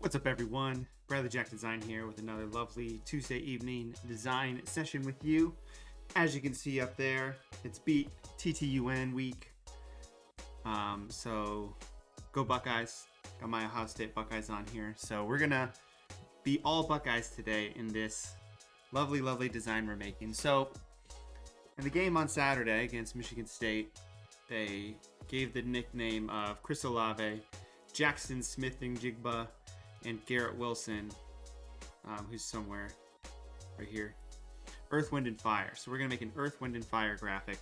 What's up, everyone? Bradley Jack Design here with another lovely Tuesday evening design session with you. As you can see up there, it's beat TTUN week. So go Buckeyes. Got my Ohio State Buckeyes on here. So we're gonna be all Buckeyes today in this lovely, lovely design we're making. So in the game on Saturday against Michigan State, they gave the nickname of Chris Olave, Jackson Smith-Njigba, and Garrett Wilson, who's somewhere right here, Earth, Wind, and Fire. So we're going to make an Earth, Wind, and Fire graphic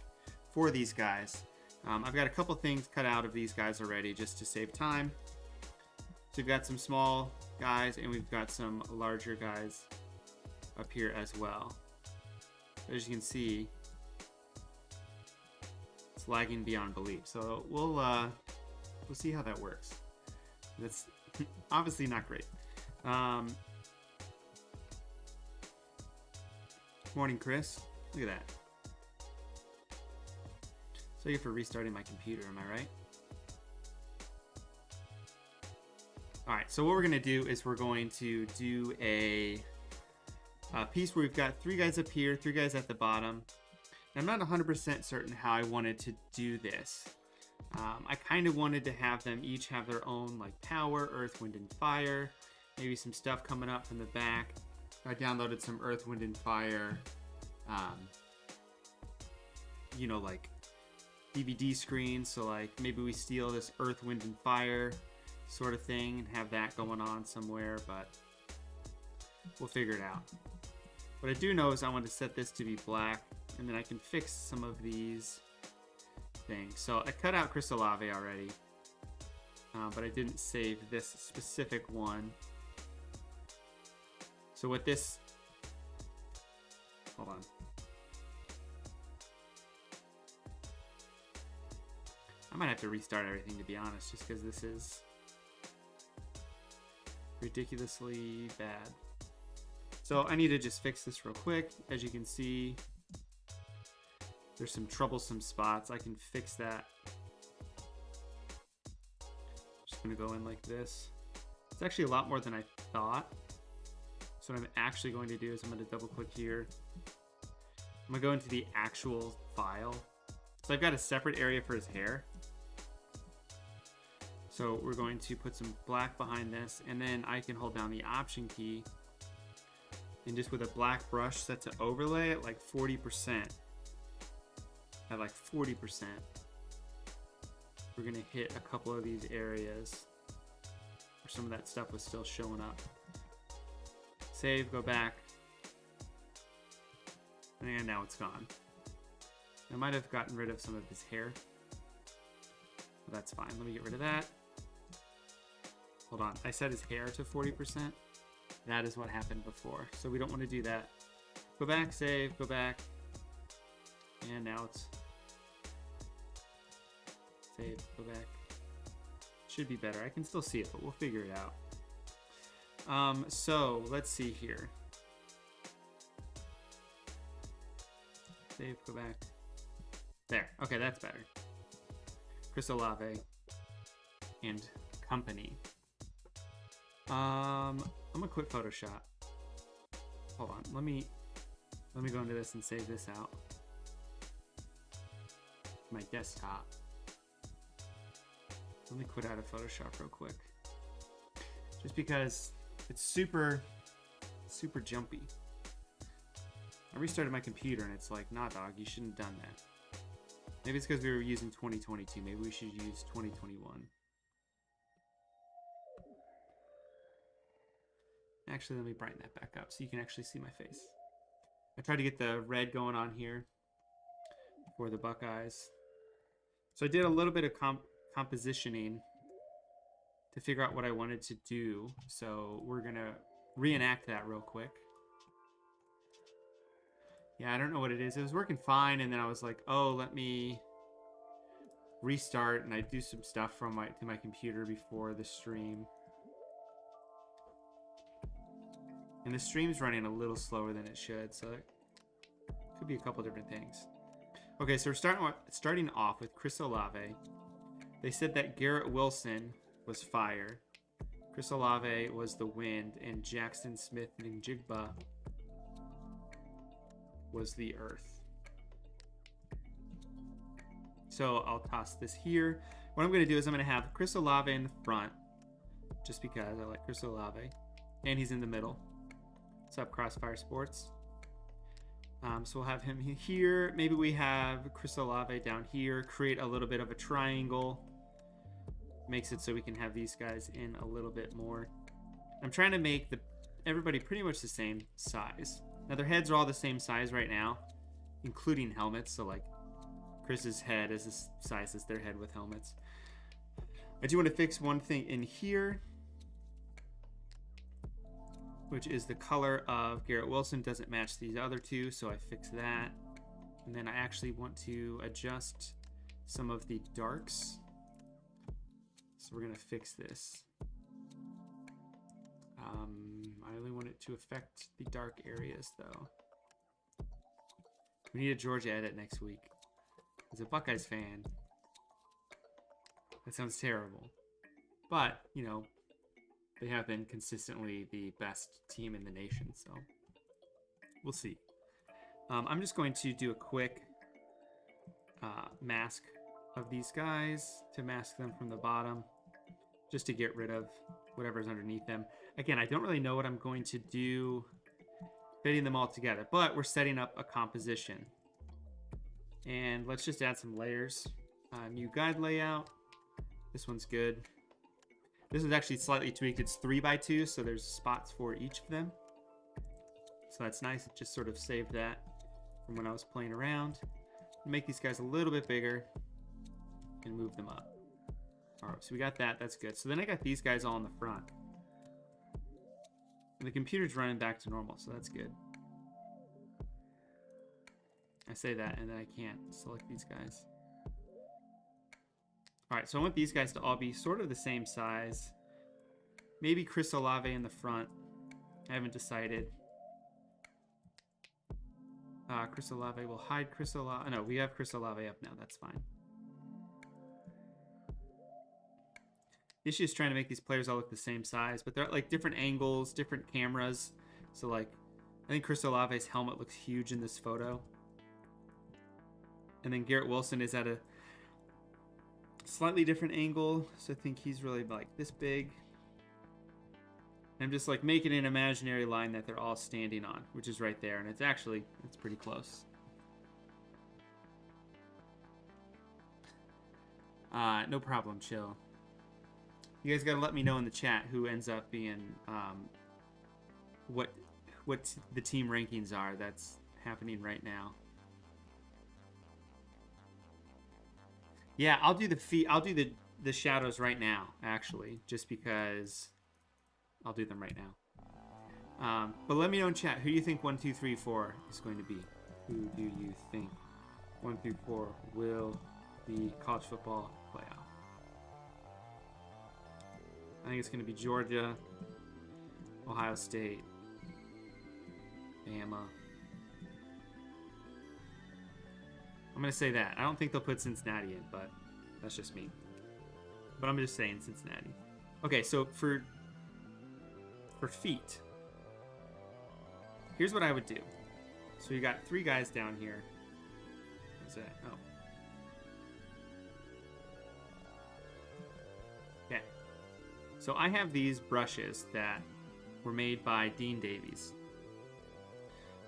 for these guys. I've got a couple things cut out of these guys already just to save time. So we've got some small guys and we've got some larger guys up here as well. As you can see, it's lagging beyond belief. So we'll see how that works. That's obviously not great. Morning, Chris. Look at that. So you for restarting my computer, am I right? Alright, so what we're going to do is we're going to do a piece where we've got three guys up here, three guys at the bottom. And I'm not 100% certain how I wanted to do this. I kind of wanted to have them each have their own like power, earth, wind, and fire. Maybe some stuff coming up from the back. I downloaded some earth, wind, and fire, like DVD screens. So like maybe we steal this earth, wind, and fire sort of thing and have that going on somewhere, but we'll figure it out. What I do know is I want to set this to be black, and then I can fix some of these things. So I cut out Chris Olave already, but I didn't save this specific one. So with this, hold on. I might have to restart everything, to be honest, just because this is ridiculously bad. So I need to just fix this real quick. As you can see, there's some troublesome spots. I can fix that. Just gonna go in like this. It's actually a lot more than I thought. So what I'm actually going to do is I'm going to double click here. I'm going to go into the actual file. So I've got a separate area for his hair. So we're going to put some black behind this, and then I can hold down the Option key and just with a black brush set to overlay at like 40%. At like 40%. We're going to hit a couple of these areas where some of that stuff was still showing up. Save, go back, and now it's gone. I might have gotten rid of some of his hair, but that's fine. Let me get rid of that. Hold on, I set his hair to 40%. That is what happened before, so we don't want to do that. Go back, save, go back, and now it's save, go back. Should be better. I can still see it, but we'll figure it out. So let's see here. Save, go back. There. Okay, that's better. Chris Olave and company. I'm gonna quit Photoshop. Hold on. Let me go into this and save this out. My desktop. Let me quit out of Photoshop real quick. Just because it's super jumpy. I restarted my computer and it's like, nah dog, you shouldn't have done that. Maybe it's because we were using 2022. Maybe we should use 2021. Actually, let me brighten that back up so you can actually see my face. I tried to get the red going on here for the Buckeyes. So I did a little bit of compositioning to figure out what I wanted to do. So we're gonna reenact that real quick. Yeah, I don't know what it is. It was working fine, and then I was like, oh, let me restart, and I do some stuff from to my computer before the stream. And the stream's running a little slower than it should, so it could be a couple different things. Okay, so we're starting off with Chris Olave. They said that Garrett Wilson was fire. Chris Olave was the wind, and Jackson Smith Njigba was the earth. So I'll toss this here. What I'm going to do is I'm going to have Chris Olave in the front, just because I like Chris Olave, and he's in the middle. What's up, Crossfire Sports? So we'll have him here. Maybe we have Chris Olave down here, create a little bit of a triangle. Makes it so we can have these guys in a little bit more. I'm trying to make everybody pretty much the same size. Now their heads are all the same size right now, including helmets. So like Chris's head is the size as their head with helmets. I do want to fix one thing in here, which is the color of Garrett Wilson doesn't match these other two, so I fix that. And then I actually want to adjust some of the darks. So we're gonna fix this. I only want it to affect the dark areas though. We need a Georgia edit next week. As a Buckeyes fan, that sounds terrible. But, you know, they have been consistently the best team in the nation, so we'll see. I'm just going to do a quick mask of these guys to mask them from the bottom, just to get rid of whatever's underneath them. Again, I don't really know what I'm going to do fitting them all together, but we're setting up a composition. And let's just add some layers. New guide layout. This one's good. This is actually slightly tweaked. It's 3x2, so there's spots for each of them. So that's nice. It just sort of saved that from when I was playing around. Make these guys a little bit bigger and move them up. All right, so we got that. That's good. So then I got these guys all in the front. And the computer's running back to normal, so that's good. I say that, and then I can't select these guys. All right, so I want these guys to all be sort of the same size. Maybe Chris Olave in the front. I haven't decided. Chris Olave will hide Chris Olave. No, we have Chris Olave up now. That's fine. The issue is trying to make these players all look the same size, but they're at like different angles, different cameras. So like, I think Chris Olave's helmet looks huge in this photo. And then Garrett Wilson is at a slightly different angle. So I think he's really like this big. I'm just like making an imaginary line that they're all standing on, which is right there. And it's actually, it's pretty close. No problem, chill. You guys gotta let me know in the chat who ends up being, what the team rankings are that's happening right now. Yeah, I'll do the shadows right now, actually, just because I'll do them right now. But let me know in chat who you think 1, 2, 3, 4 is going to be. Who do you think 1 through 4 will be college football playoff? I think it's going to be Georgia, Ohio State, Bama. I'm going to say that. I don't think they'll put Cincinnati in, but that's just me. But I'm just saying Cincinnati. Okay, so for feet, here's what I would do. So you got 3 guys down here. What's that? Oh. Okay. So I have these brushes that were made by Dean Davies.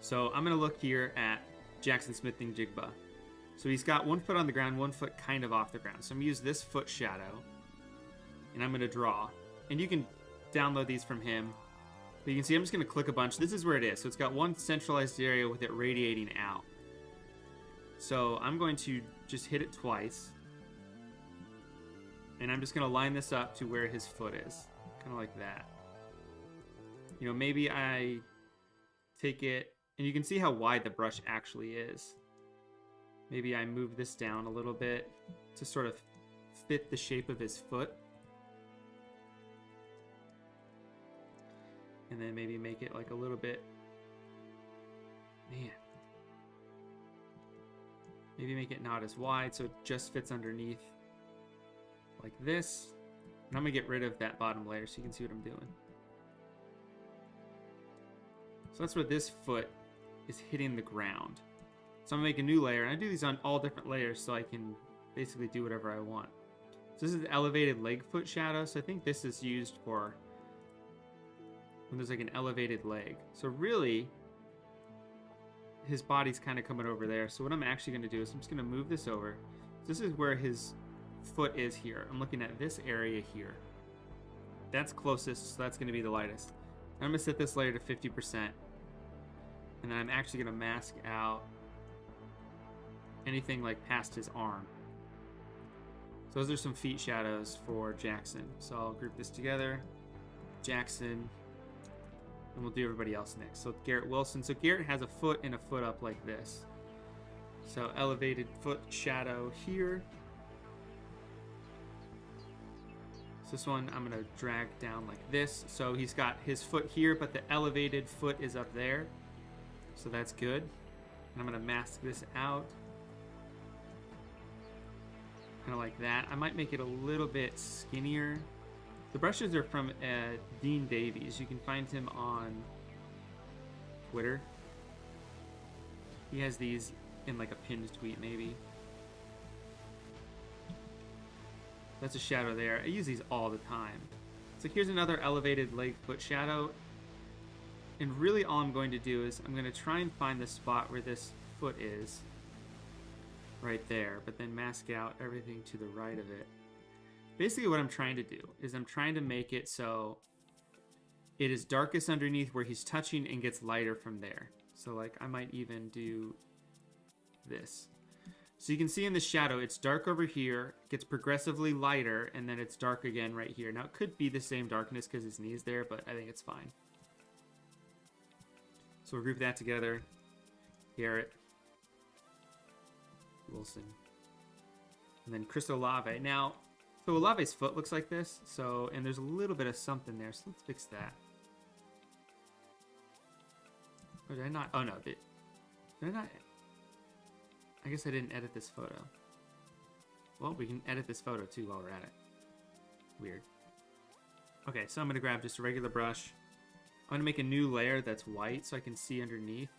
So I'm going to look here at Jackson Smith Njigba. So he's got 1 foot on the ground, 1 foot kind of off the ground. So I'm going to use this foot shadow, and I'm going to draw. And you can download these from him. But you can see I'm just going to click a bunch. This is where it is. So it's got one centralized area with it radiating out. So I'm going to just hit it twice. And I'm just going to line this up to where his foot is. Kind of like that. You know, maybe I take it, and you can see how wide the brush actually is. Maybe I move this down a little bit to sort of fit the shape of his foot. And then maybe make it like a little bit, man. Maybe make it not as wide so it just fits underneath like this. And I'm gonna get rid of that bottom layer so you can see what I'm doing. So that's where this foot is hitting the ground. So I'm gonna make a new layer, and I do these on all different layers so I can basically do whatever I want. So this is the elevated leg foot shadow, so I think this is used for when there's like an elevated leg. So really, his body's kind of coming over there. So what I'm actually gonna do is I'm just gonna move this over. So this is where his foot is here. I'm looking at this area here. That's closest, so that's gonna be the lightest. I'm gonna set this layer to 50%. And then I'm actually gonna mask out anything like past his arm. So those are some feet shadows for Jackson. So I'll group this together. Jackson, and we'll do everybody else next. So Garrett Wilson. So Garrett has a foot and a foot up like this. So elevated foot shadow here. So this one I'm gonna drag down like this. So he's got his foot here, but the elevated foot is up there. So that's good. And I'm gonna mask this out. Kind of like that. I might make it a little bit skinnier. The brushes are from Dean Davies. You can find him on Twitter. He has these in like a pinned tweet maybe. That's a shadow there. I use these all the time. So here's another elevated leg foot shadow. And really all I'm going to do is I'm going to try and find the spot where this foot is. Right there, but then mask out everything to the right of it. Basically what I'm trying to do is I'm trying to make it so it is darkest underneath where he's touching and gets lighter from there. So like I might even do this. So you can see in the shadow, it's dark over here, gets progressively lighter, and then it's dark again right here. Now it could be the same darkness because his knee's there, but I think it's fine. So we'll group that together. Garrett Wilson. And then Chris Olave. Now, so Olave's foot looks like this. So, and there's a little bit of something there. So let's fix that. Or did I not? Oh no, did I not? I guess I didn't edit this photo. Well, we can edit this photo too while we're at it. Weird. Okay, so I'm gonna grab just a regular brush. I'm gonna make a new layer that's white so I can see underneath.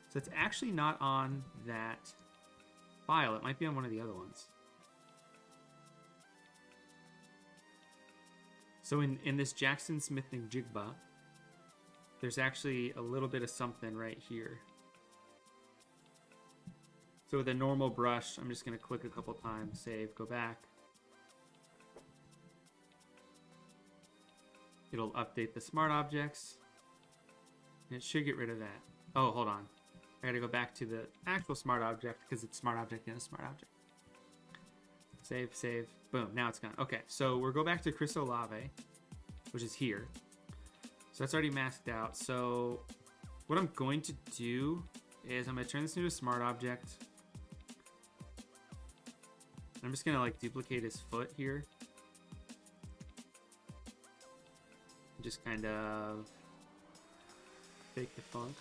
So it's actually not on that file. It might be on one of the other ones. So in this Jackson Smith and Jigba, there's actually a little bit of something right here. So with a normal brush, I'm just going to click a couple times, save, go back. It'll update the smart objects. And it should get rid of that. Oh, hold on. I gotta go back to the actual smart object because it's smart object and a smart object. Save, save, boom, now it's gone. Okay, so we'll go back to Chris Olave, which is here. So that's already masked out. So what I'm going to do is I'm gonna turn this into a smart object. I'm just gonna like duplicate his foot here. Just kind of fake the funk.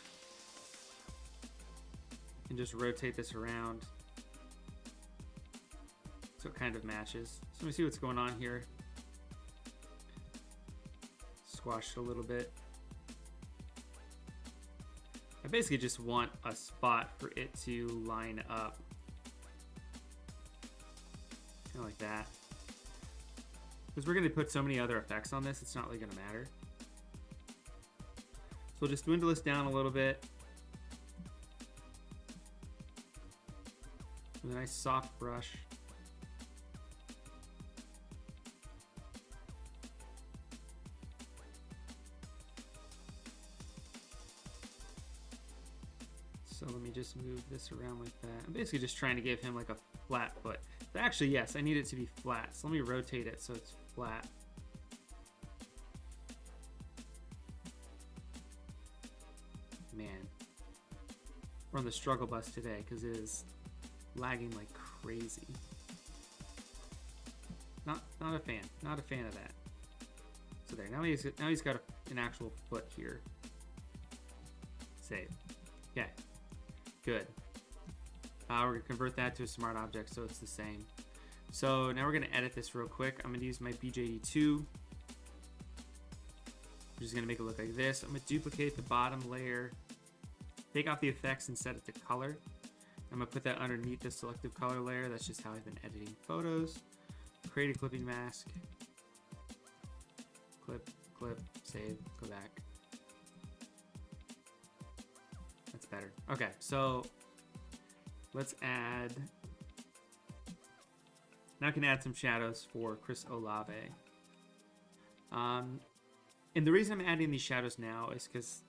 And just rotate this around so it kind of matches. So let me see what's going on here. Squash it a little bit. I basically just want a spot for it to line up. Kind of like that. Because we're going to put so many other effects on this, it's not really going to matter. So we'll just dwindle this down a little bit. With a nice soft brush. So let me just move this around like that. I'm basically just trying to give him like a flat foot. But actually, yes, I need it to be flat. So let me rotate it so it's flat. Man. We're on the struggle bus today because it is lagging like crazy. Not a fan. Not a fan of that. So there. Now he's got an actual foot here. Save. Okay. Good. We're gonna convert that to a smart object so it's the same. So now we're going to edit this real quick. I'm going to use my BJ82. I'm just going to make it look like this. I'm going to duplicate the bottom layer, take off the effects and set it to color. I'm going to put that underneath the selective color layer. That's just how I've been editing photos. Create a clipping mask. Clip, clip, save, go back. That's better. Okay, so let's add... Now I can add some shadows for Chris Olave. And the reason I'm adding these shadows now is because,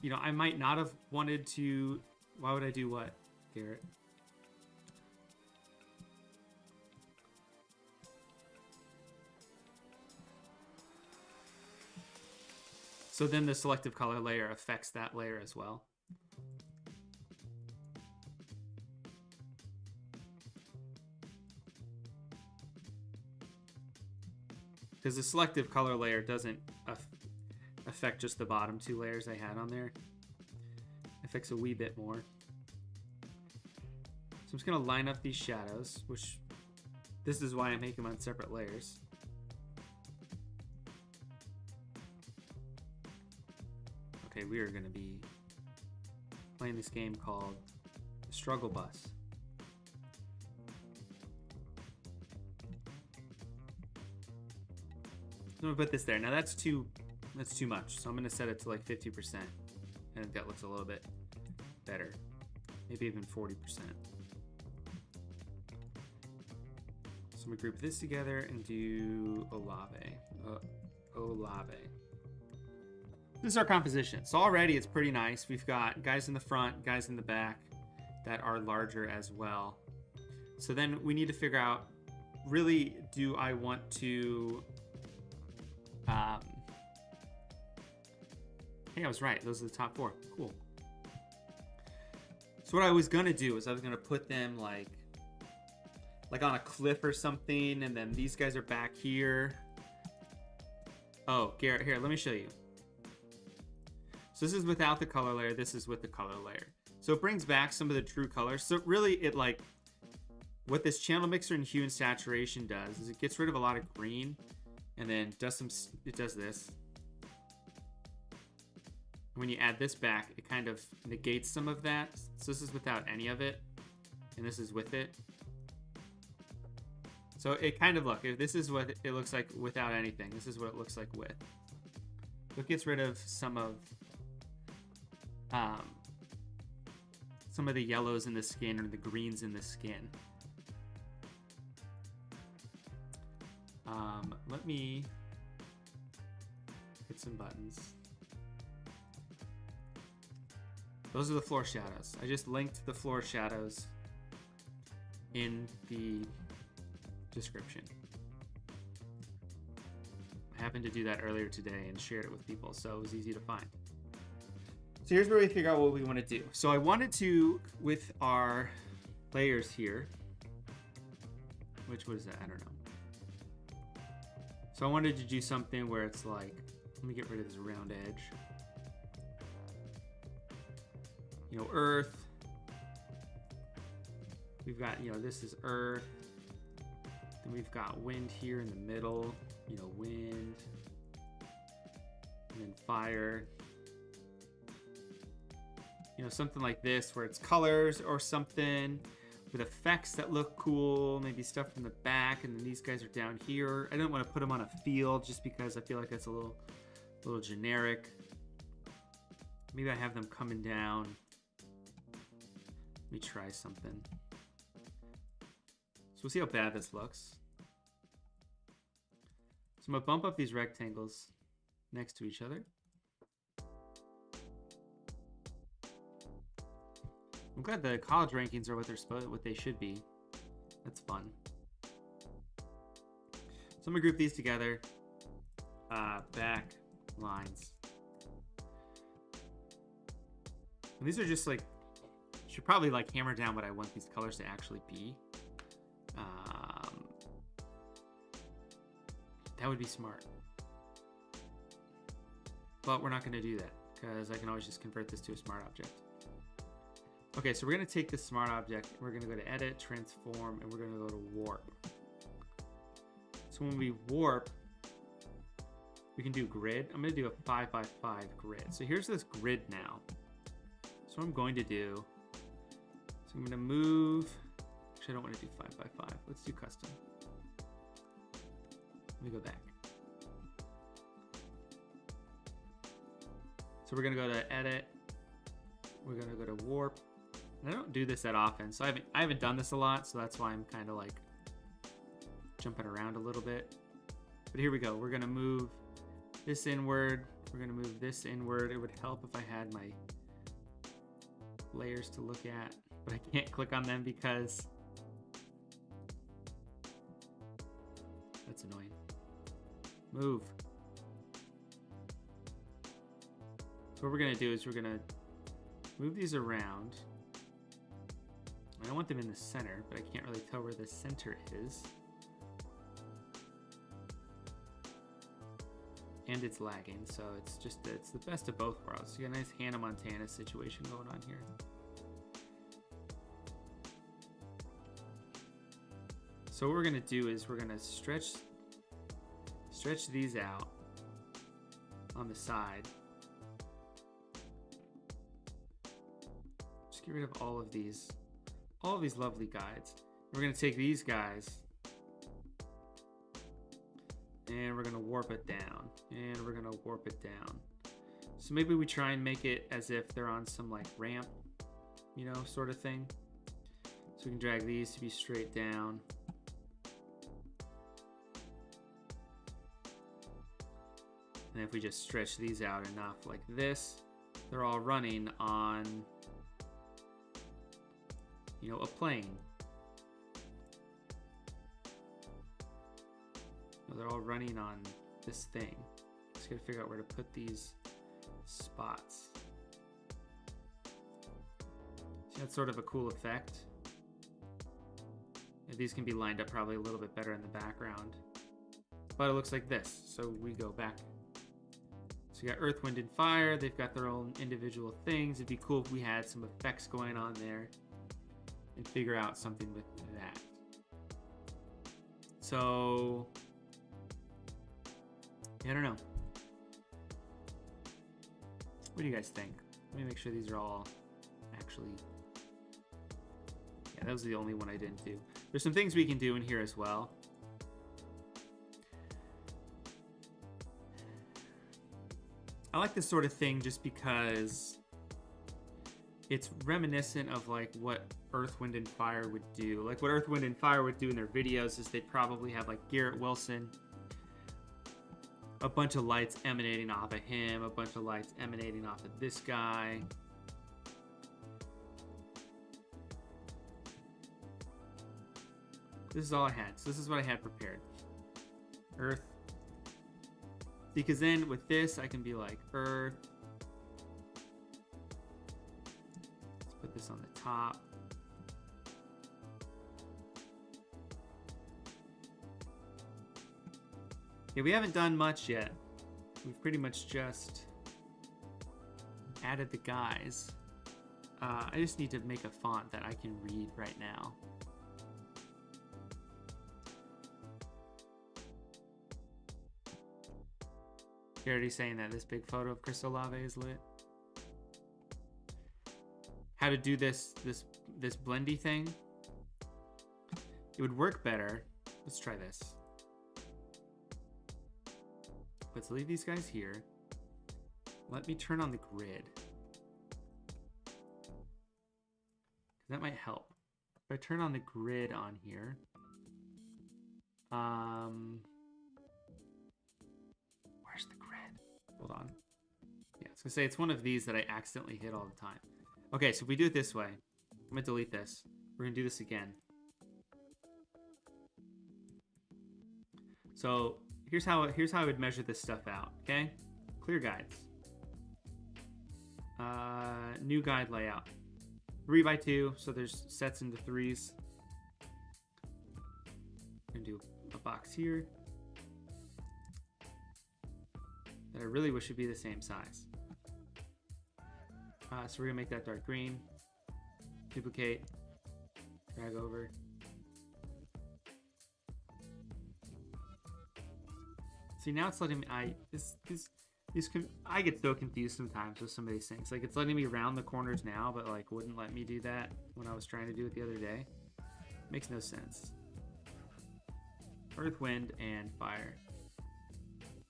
you know, I might not have wanted to... Why would I do what, Garrett? So then the selective color layer affects that layer as well. Because the selective color layer doesn't affect just the bottom two layers I had on there. It affects a wee bit more. So I'm just going to line up these shadows, which this is why I make them on separate layers. Okay, we are going to be playing this game called the Struggle Bus. I'm gonna put this there. Now that's too much, so I'm gonna set it to like 50%. I think that looks a little bit better, maybe even 40%. So I'm gonna group this together and do Olave. Olave. This is our composition. So already it's pretty nice. We've got guys in the front, guys in the back that are larger as well. So then we need to figure out, really, do I want to... hey, I was right. Those are the top four. Cool. So what I was going to do is I was going to put them like on a cliff or something, and then these guys are back here. Oh, Garrett, here, let me show you. So this is without the color layer. This is with the color layer. So it brings back some of the true colors. So really, it like, what this channel mixer and hue and saturation does is it gets rid of a lot of green, and then it does this. When you add this back, it kind of negates some of that. So this is without any of it, and this is with it. So it kind of, look, if this is what it looks like without anything, this is what it looks like with. So it gets rid of some of the yellows in the skin or the greens in the skin. Let me hit some buttons. Those are the floor shadows. I just linked the floor shadows in the description. I happened to do that earlier today and shared it with people, so it was easy to find. So here's where we figure out what we want to do. So I wanted to, with our layers here, which was that? I don't know. So I wanted to do something where it's like, let me get rid of this round edge. You know, earth. We've got, you know, this is earth. Then we've got wind here in the middle, you know, wind. And then fire. You know, something like this where it's colors or something with effects that look cool, maybe stuff from the back, and then these guys are down here. I don't want to put them on a field just because I feel like that's a little generic. Maybe I have them coming down. Let me try something. So we'll see how bad this looks. So I'm gonna bump up these rectangles next to each other. I'm glad the college rankings are what they should be. That's fun. So I'm gonna group these together. Back lines. And these are just like, should probably like hammer down what I want these colors to actually be. That would be smart. But we're not gonna do that because I can always just convert this to a smart object. Okay, so we're gonna take this smart object, we're gonna go to edit, transform, and we're gonna go to warp. So when we warp, we can do grid. I'm going to do a 5 by 5 grid. So here's this grid now. So what I'm going to do, so I'm going to move, actually I don't want to do 5 by 5. Let's do custom. Let me go back. So we're going to go to edit. We're going to go to warp. And I don't do this that often, so I haven't done this a lot, so that's why I'm kind of like jumping around a little bit. But here we go. We're going to move this inward. We're going to move this inward. It would help if I had my layers to look at, but I can't click on them because that's annoying. Move. So what we're going to do is we're going to move these around. I want them in the center, but I can't really tell where the center is. And it's lagging, so it's the best of both worlds. You got a nice Hannah Montana situation going on here. So what we're gonna do is we're gonna stretch these out on the side. Just get rid of all of these lovely guides. We're gonna take these guys and we're gonna warp it down, and we're gonna warp it down. So maybe we try and make it as if they're on some like ramp, you know, sort of thing. So we can drag these to be straight down. And if we just stretch these out enough like this, they're all running on, you know, a plane. No, they're all running on this thing. Just gotta figure out where to put these spots. See, that's sort of a cool effect. Yeah, these can be lined up probably a little bit better in the background. But it looks like this. So we go back. So you got Earth, Wind, and Fire. They've got their own individual things. It'd be cool if we had some effects going on there and figure out something with that. So, yeah, I don't know. What do you guys think? Let me make sure these are all actually... Yeah, that was the only one I didn't do. There's some things we can do in here as well. I like this sort of thing just because it's reminiscent of like what Earth, Wind, and Fire would do. Like what Earth, Wind, and Fire would do in their videos is they'd probably have like Garrett Wilson, a bunch of lights emanating off of him, a bunch of lights emanating off of this guy. This is all I had. So this is what I had prepared. Earth. Because then with this, I can be like Earth. Let's put this on the top. Yeah, we haven't done much yet. We've pretty much just added the guys. I just need to make a font that I can read right now. You're already saying that this big photo of Crystal Lave is lit. How to do this blendy thing? It would work better. Let's try this. Let's leave these guys here. Let me turn on the grid. That might help. If I turn on the grid on here, where's the grid? Hold on. Yeah, I was gonna say it's one of these that I accidentally hit all the time. Okay, so if we do it this way, I'm gonna delete this. We're gonna do this again. So here's how I would measure this stuff out. Okay, clear guides. New guide layout. 3x2, so there's sets into 3s. I'm gonna do a box here that I really wish would be the same size. So we're gonna make that dark green. Duplicate, drag over. See, now it's letting me, I get so confused sometimes with some of these things. Like, it's letting me round the corners now, but like wouldn't let me do that when I was trying to do it the other day. Makes no sense. Earth, wind, and fire.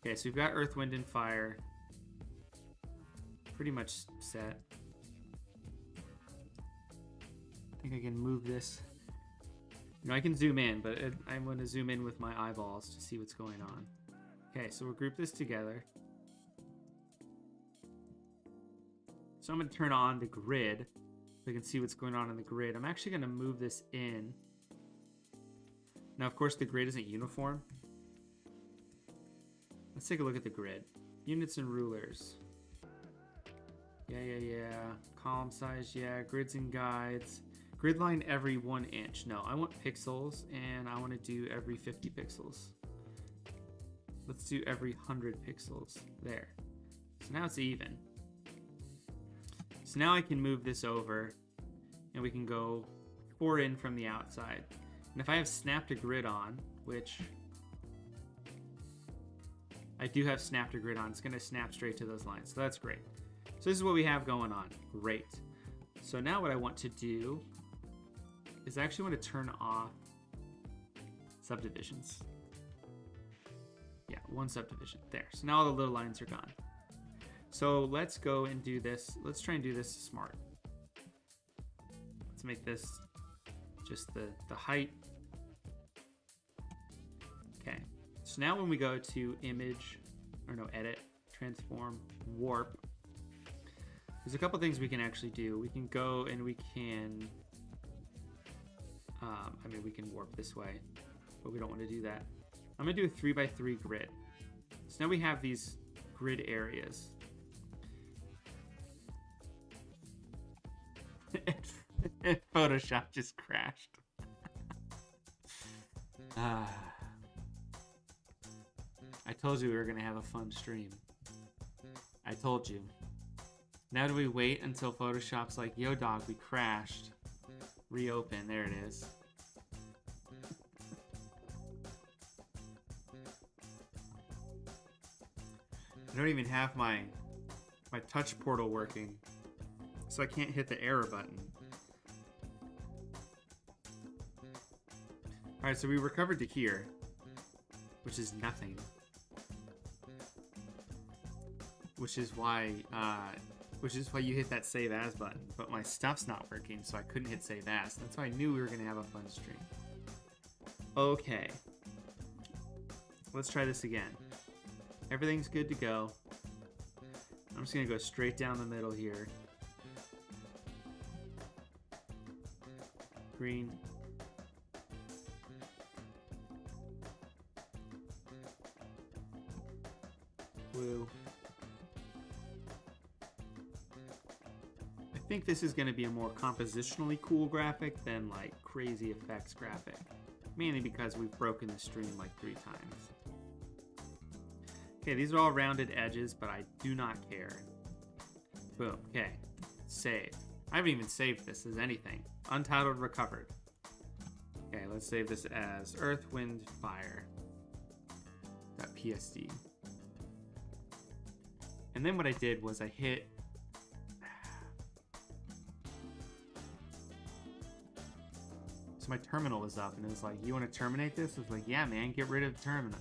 Okay, so we've got earth, wind, and fire pretty much set. I think I can move this. You know, I can zoom in, but I'm going to zoom in with my eyeballs to see what's going on. Okay, so we'll group this together. So I'm going to turn on the grid so I can see what's going on in the grid. I'm actually going to move this in. Now, of course, the grid isn't uniform. Let's take a look at the grid. Units and rulers. Yeah. Column size, yeah. Grids and guides. Grid line every 1 inch. No, I want pixels, and I want to do every 50 pixels. Let's do every 100 pixels. There. So now it's even. So now I can move this over, and we can go 4 in from the outside. And if I have snap to grid on, which I do have snap to grid on, it's going to snap straight to those lines. So that's great. So this is what we have going on. Great. So now what I want to do is I actually want to turn off subdivisions. Yeah, 1 subdivision. There. So now all the little lines are gone. So let's go and do this. Let's try and do this smart. Let's make this just the height. Okay. So now when we go to image, or no, edit, transform, warp, there's a couple things we can actually do. We can go and we can, we can warp this way, but we don't want to do that. I'm going to do a 3x3 grid. So now we have these grid areas. Photoshop just crashed. I told you we were going to have a fun stream. I told you. Now do we wait until Photoshop's like, yo dog, we crashed. Reopen, there it is. I don't even have my touch portal working, so I can't hit the error button. Alright, so we recovered to here, which is nothing. Which is why you hit that save as button, but my stuff's not working, so I couldn't hit save as. That's why I knew we were gonna have a fun stream. Okay. Let's try this again. Everything's good to go. I'm just gonna go straight down the middle here. Green. Blue. I think this is going to be a more compositionally cool graphic than like crazy effects graphic. Mainly because we've broken the stream like 3 times. Okay, these are all rounded edges, but I do not care. Boom. Okay. Save. I haven't even saved this as anything. Untitled recovered. Okay, let's save this as Earth, Wind, Fire. .psd. And then what I did was I hit... So my terminal was up, and it was like, you want to terminate this? I was like, yeah, man, get rid of the terminal.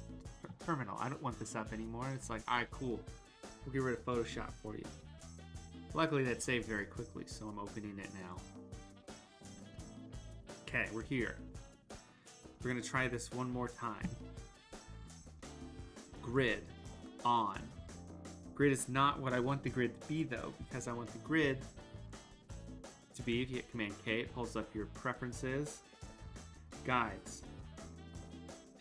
I don't want this up anymore. It's like, all right, cool. We'll get rid of Photoshop for you. Luckily, that saved very quickly, so I'm opening it now. Okay, we're here. We're going to try this one more time. Grid on. Grid is not what I want the grid to be, though, because I want the grid to be, if you hit Command K, it pulls up your preferences, guides,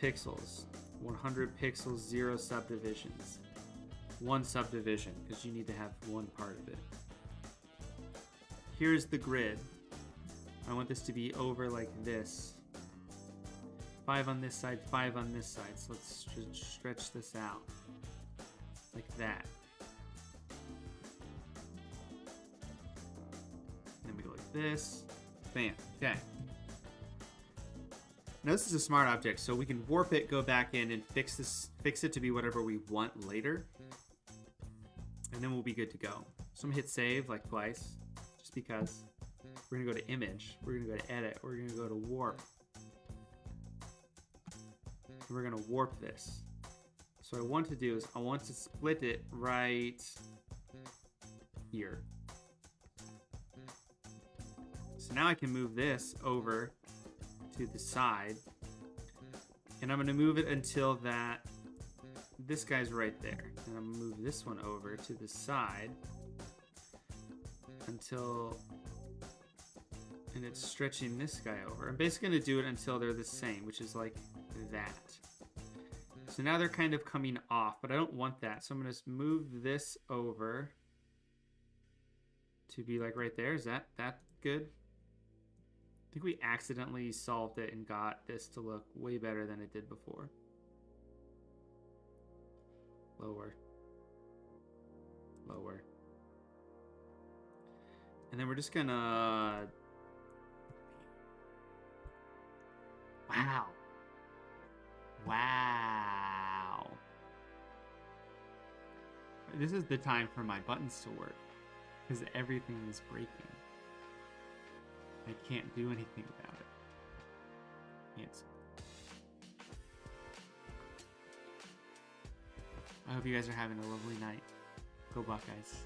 pixels, 100 pixels, 0 subdivisions, 1 subdivision, because you need to have 1 part of it. Here's the grid. I want this to be over like this. 5 on this side, 5 on this side. So let's stretch this out like that. Then we go like this. Bam. Okay. Now this is a smart object, so we can warp it, go back in, and fix it to be whatever we want later. And then we'll be good to go. So I'm gonna hit save like twice, just because. We're gonna go to image, we're gonna go to edit, we're gonna go to warp. And we're gonna warp this. So what I want to do is I want to split it right here. So now I can move this over to the side. And I'm gonna move it until that this guy's right there. And I'm gonna move this one over to the side until, and it's stretching this guy over. I'm basically gonna do it until they're the same, which is like that. So now they're kind of coming off, but I don't want that. So I'm gonna move this over to be like right there. Is that good? I think we accidentally solved it and got this to look way better than it did before. Lower. Lower. And then we're just gonna... Wow. Wow. This is the time for my buttons to work, because everything is breaking. I can't do anything about it. Can't. I hope you guys are having a lovely night. Go Buckeyes.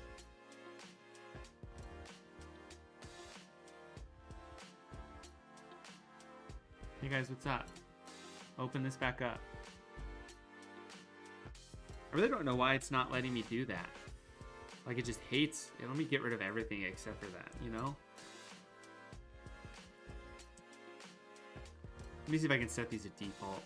Hey guys, what's up? Open this back up. I really don't know why it's not letting me do that. Like, it just hates it. Let me get rid of everything except for that, you know? Let me see if I can set these at default.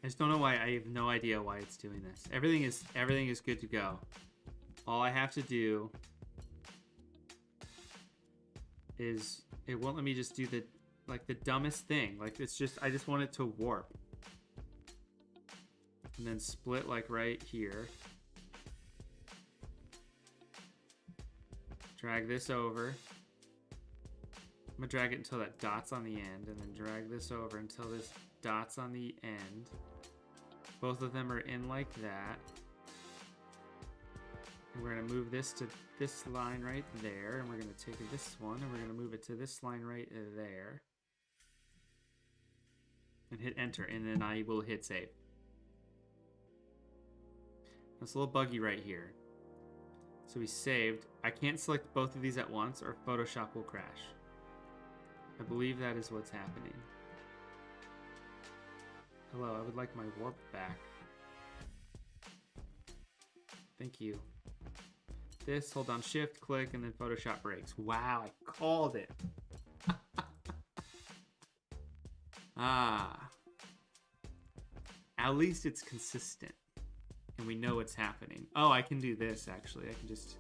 I just don't know why. I have no idea why it's doing this. Everything is good to go. All I have to do is it won't let me just do the dumbest thing. Like, it's just, I just want it to warp. And then split like right here. Drag this over. I'm gonna drag it until that dot's on the end, and then drag this over until this dot's on the end. Both of them are in like that. And we're gonna move this to this line right there, and we're gonna take this one and we're gonna move it to this line right there. And hit enter, and then I will hit save. It's a little buggy right here. So we saved. I can't select both of these at once or Photoshop will crash. I believe that is what's happening. Hello, I would like my warp back. Thank you. This, hold on shift, click, and then Photoshop breaks. Wow, I called it. Ah. At least it's consistent. And we know what's happening. Oh, I can do this actually. I can just...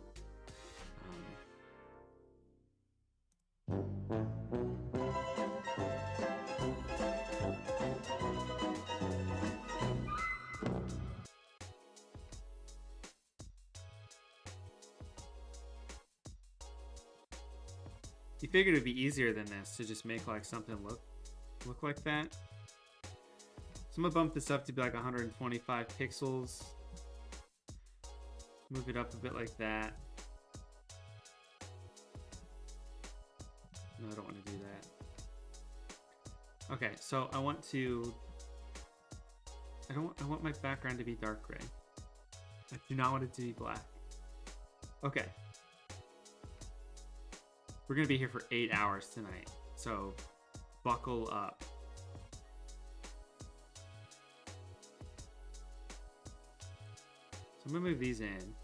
You figured it'd be easier than this to just make like something look like that. So I'm gonna bump this up to be like 125 pixels. Move it up a bit like that. No, I don't want to do that. Okay, so I want my background to be dark gray. I do not want it to be black. Okay. We're gonna be here for 8 hours tonight, so buckle up. So I'm gonna move these in.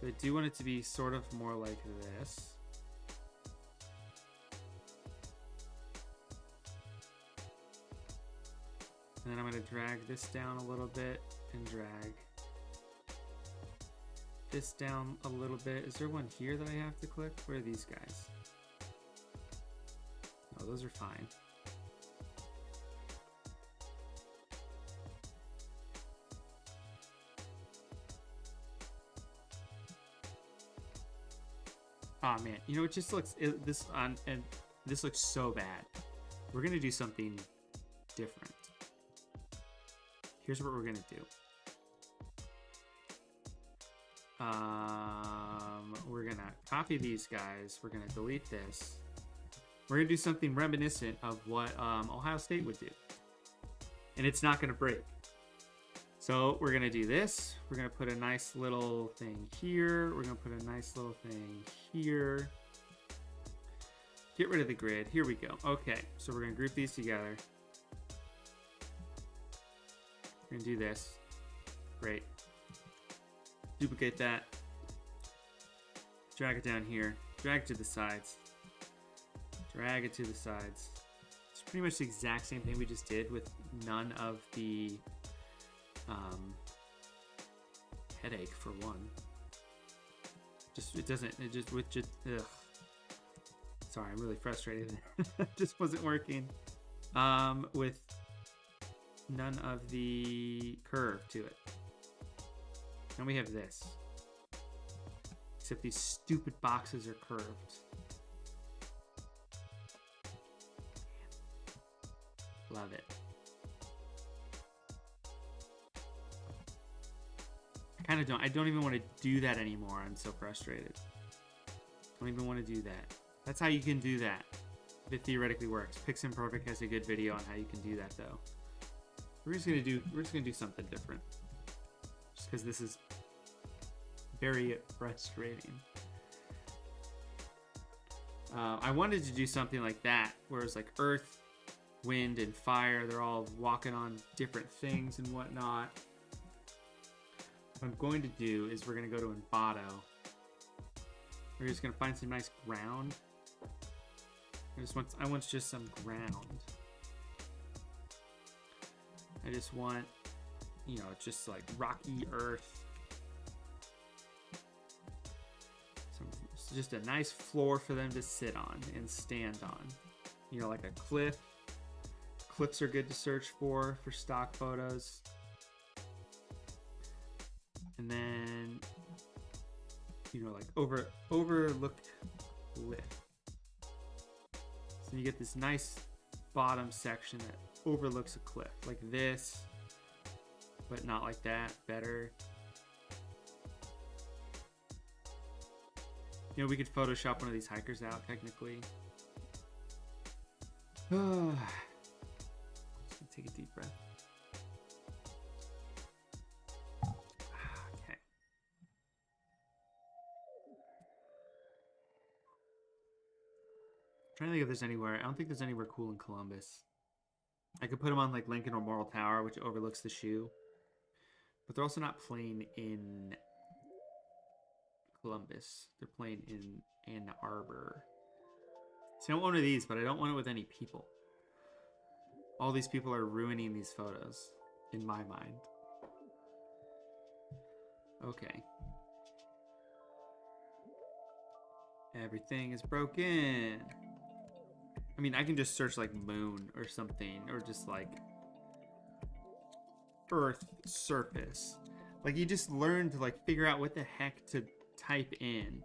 So I do want it to be sort of more like this. And then I'm gonna drag this down a little bit and drag this down a little bit. Is there one here that I have to click? Where are these guys? No, those are fine. Oh man, you know, it just looks this looks so bad. We're gonna do something different. Here's what we're gonna do. We're gonna copy these guys. We're gonna delete this. We're gonna do something reminiscent of what Ohio State would do, and it's not gonna break. So we're gonna do this. We're gonna put a nice little thing here. We're gonna put a nice little thing here. Get rid of the grid. Here we go. Okay, so we're gonna group these together. We're gonna do this. Great. Duplicate that. Drag it down here. Drag it to the sides. Drag it to the sides. It's pretty much the exact same thing we just did with none of the headache for one. Ugh. Sorry, I'm really frustrated. It just wasn't working. With none of the curve to it. And we have this. Except these stupid boxes are curved. Love it. I don't even want to do that anymore. I'm so frustrated. Don't even want to do that. That's how you can do that. It theoretically works. Piximperfect has a good video on how you can do that though. We're just gonna do something different. Just because this is very frustrating. I wanted to do something like that, where it's like earth, wind, and fire. They're all walking on different things and whatnot. What I'm going to do is we're going to go to Envato. We're just going to find some nice ground. I want just some ground. I just want, you know, just like rocky earth. Just a nice floor for them to sit on and stand on. You know, like a cliff. Cliffs are good to search for stock photos. And then, you know, like overlooked cliff. So you get this nice bottom section that overlooks a cliff, like this, but not like that. Better. You know, we could Photoshop one of these hikers out, technically. Just gonna take a deep breath. Okay. I'm trying to think if there's anywhere. I don't think there's anywhere cool in Columbus. I could put them on like Lincoln or Morrill Tower, which overlooks the shoe. But they're also not playing in Columbus. They're playing in Ann Arbor. See, I want one of these, but I don't want it with any people. All these people are ruining these photos, in my mind. Okay. Everything is broken. I mean, I can just search like moon or something, or just like earth surface. Like, you just learn to like figure out what the heck to type in.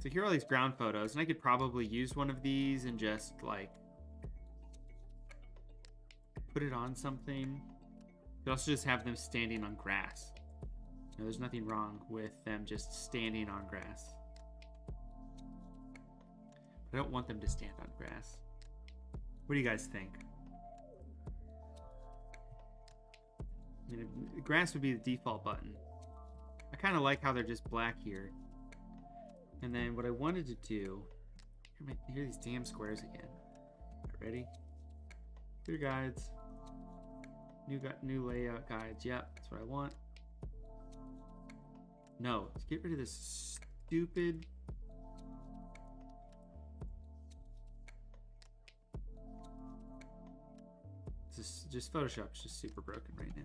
So here are all these ground photos, and I could probably use one of these and just like put it on something. You could also just have them standing on grass. You know, there's nothing wrong with them just standing on grass. I don't want them to stand on grass. What do you guys think? I mean, grass would be the default button. I kind of like how they're just black here. And then what I wanted to do, here are these damn squares again. Ready? Clear guides. New layout guides. Yep, that's what I want. No, let's get rid of this stupid. Just Photoshop's just super broken right now.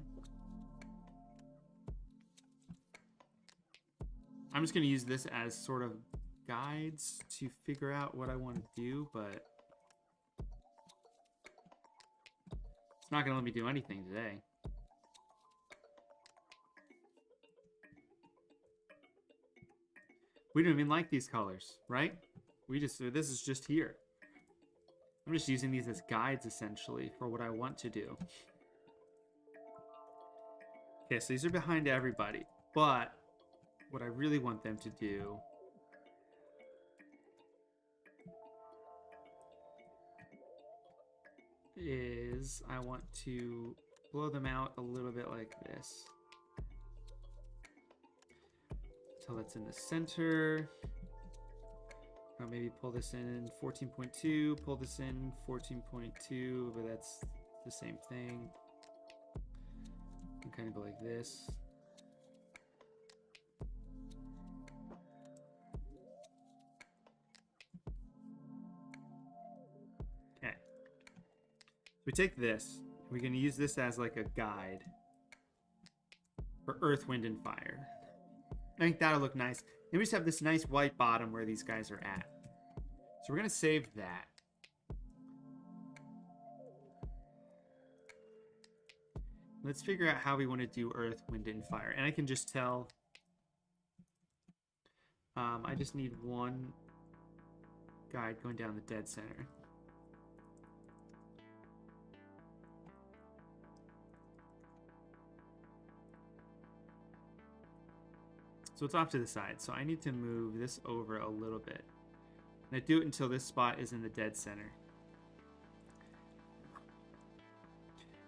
I'm just going to use this as sort of guides to figure out what I want to do, but it's not going to let me do anything today. We don't even like these colors, right? This is just here. I'm just using these as guides, essentially, for what I want to do. Okay, so these are behind everybody. But what I really want them to do is I want to blow them out a little bit like this. Until that's in the center. Or maybe pull this in 14.2, pull this in 14.2, but that's the same thing. And kind of go like this. Okay. We take this. We're going to use this as like a guide for Earth, Wind, and Fire. I think that'll look nice. And we just have this nice white bottom where these guys are at. So we're going to save that. Let's figure out how we want to do Earth, Wind, and Fire. And I can just tell. I just need one guide going down the dead center. So it's off to the side. So I need to move this over a little bit. And I do it until this spot is in the dead center.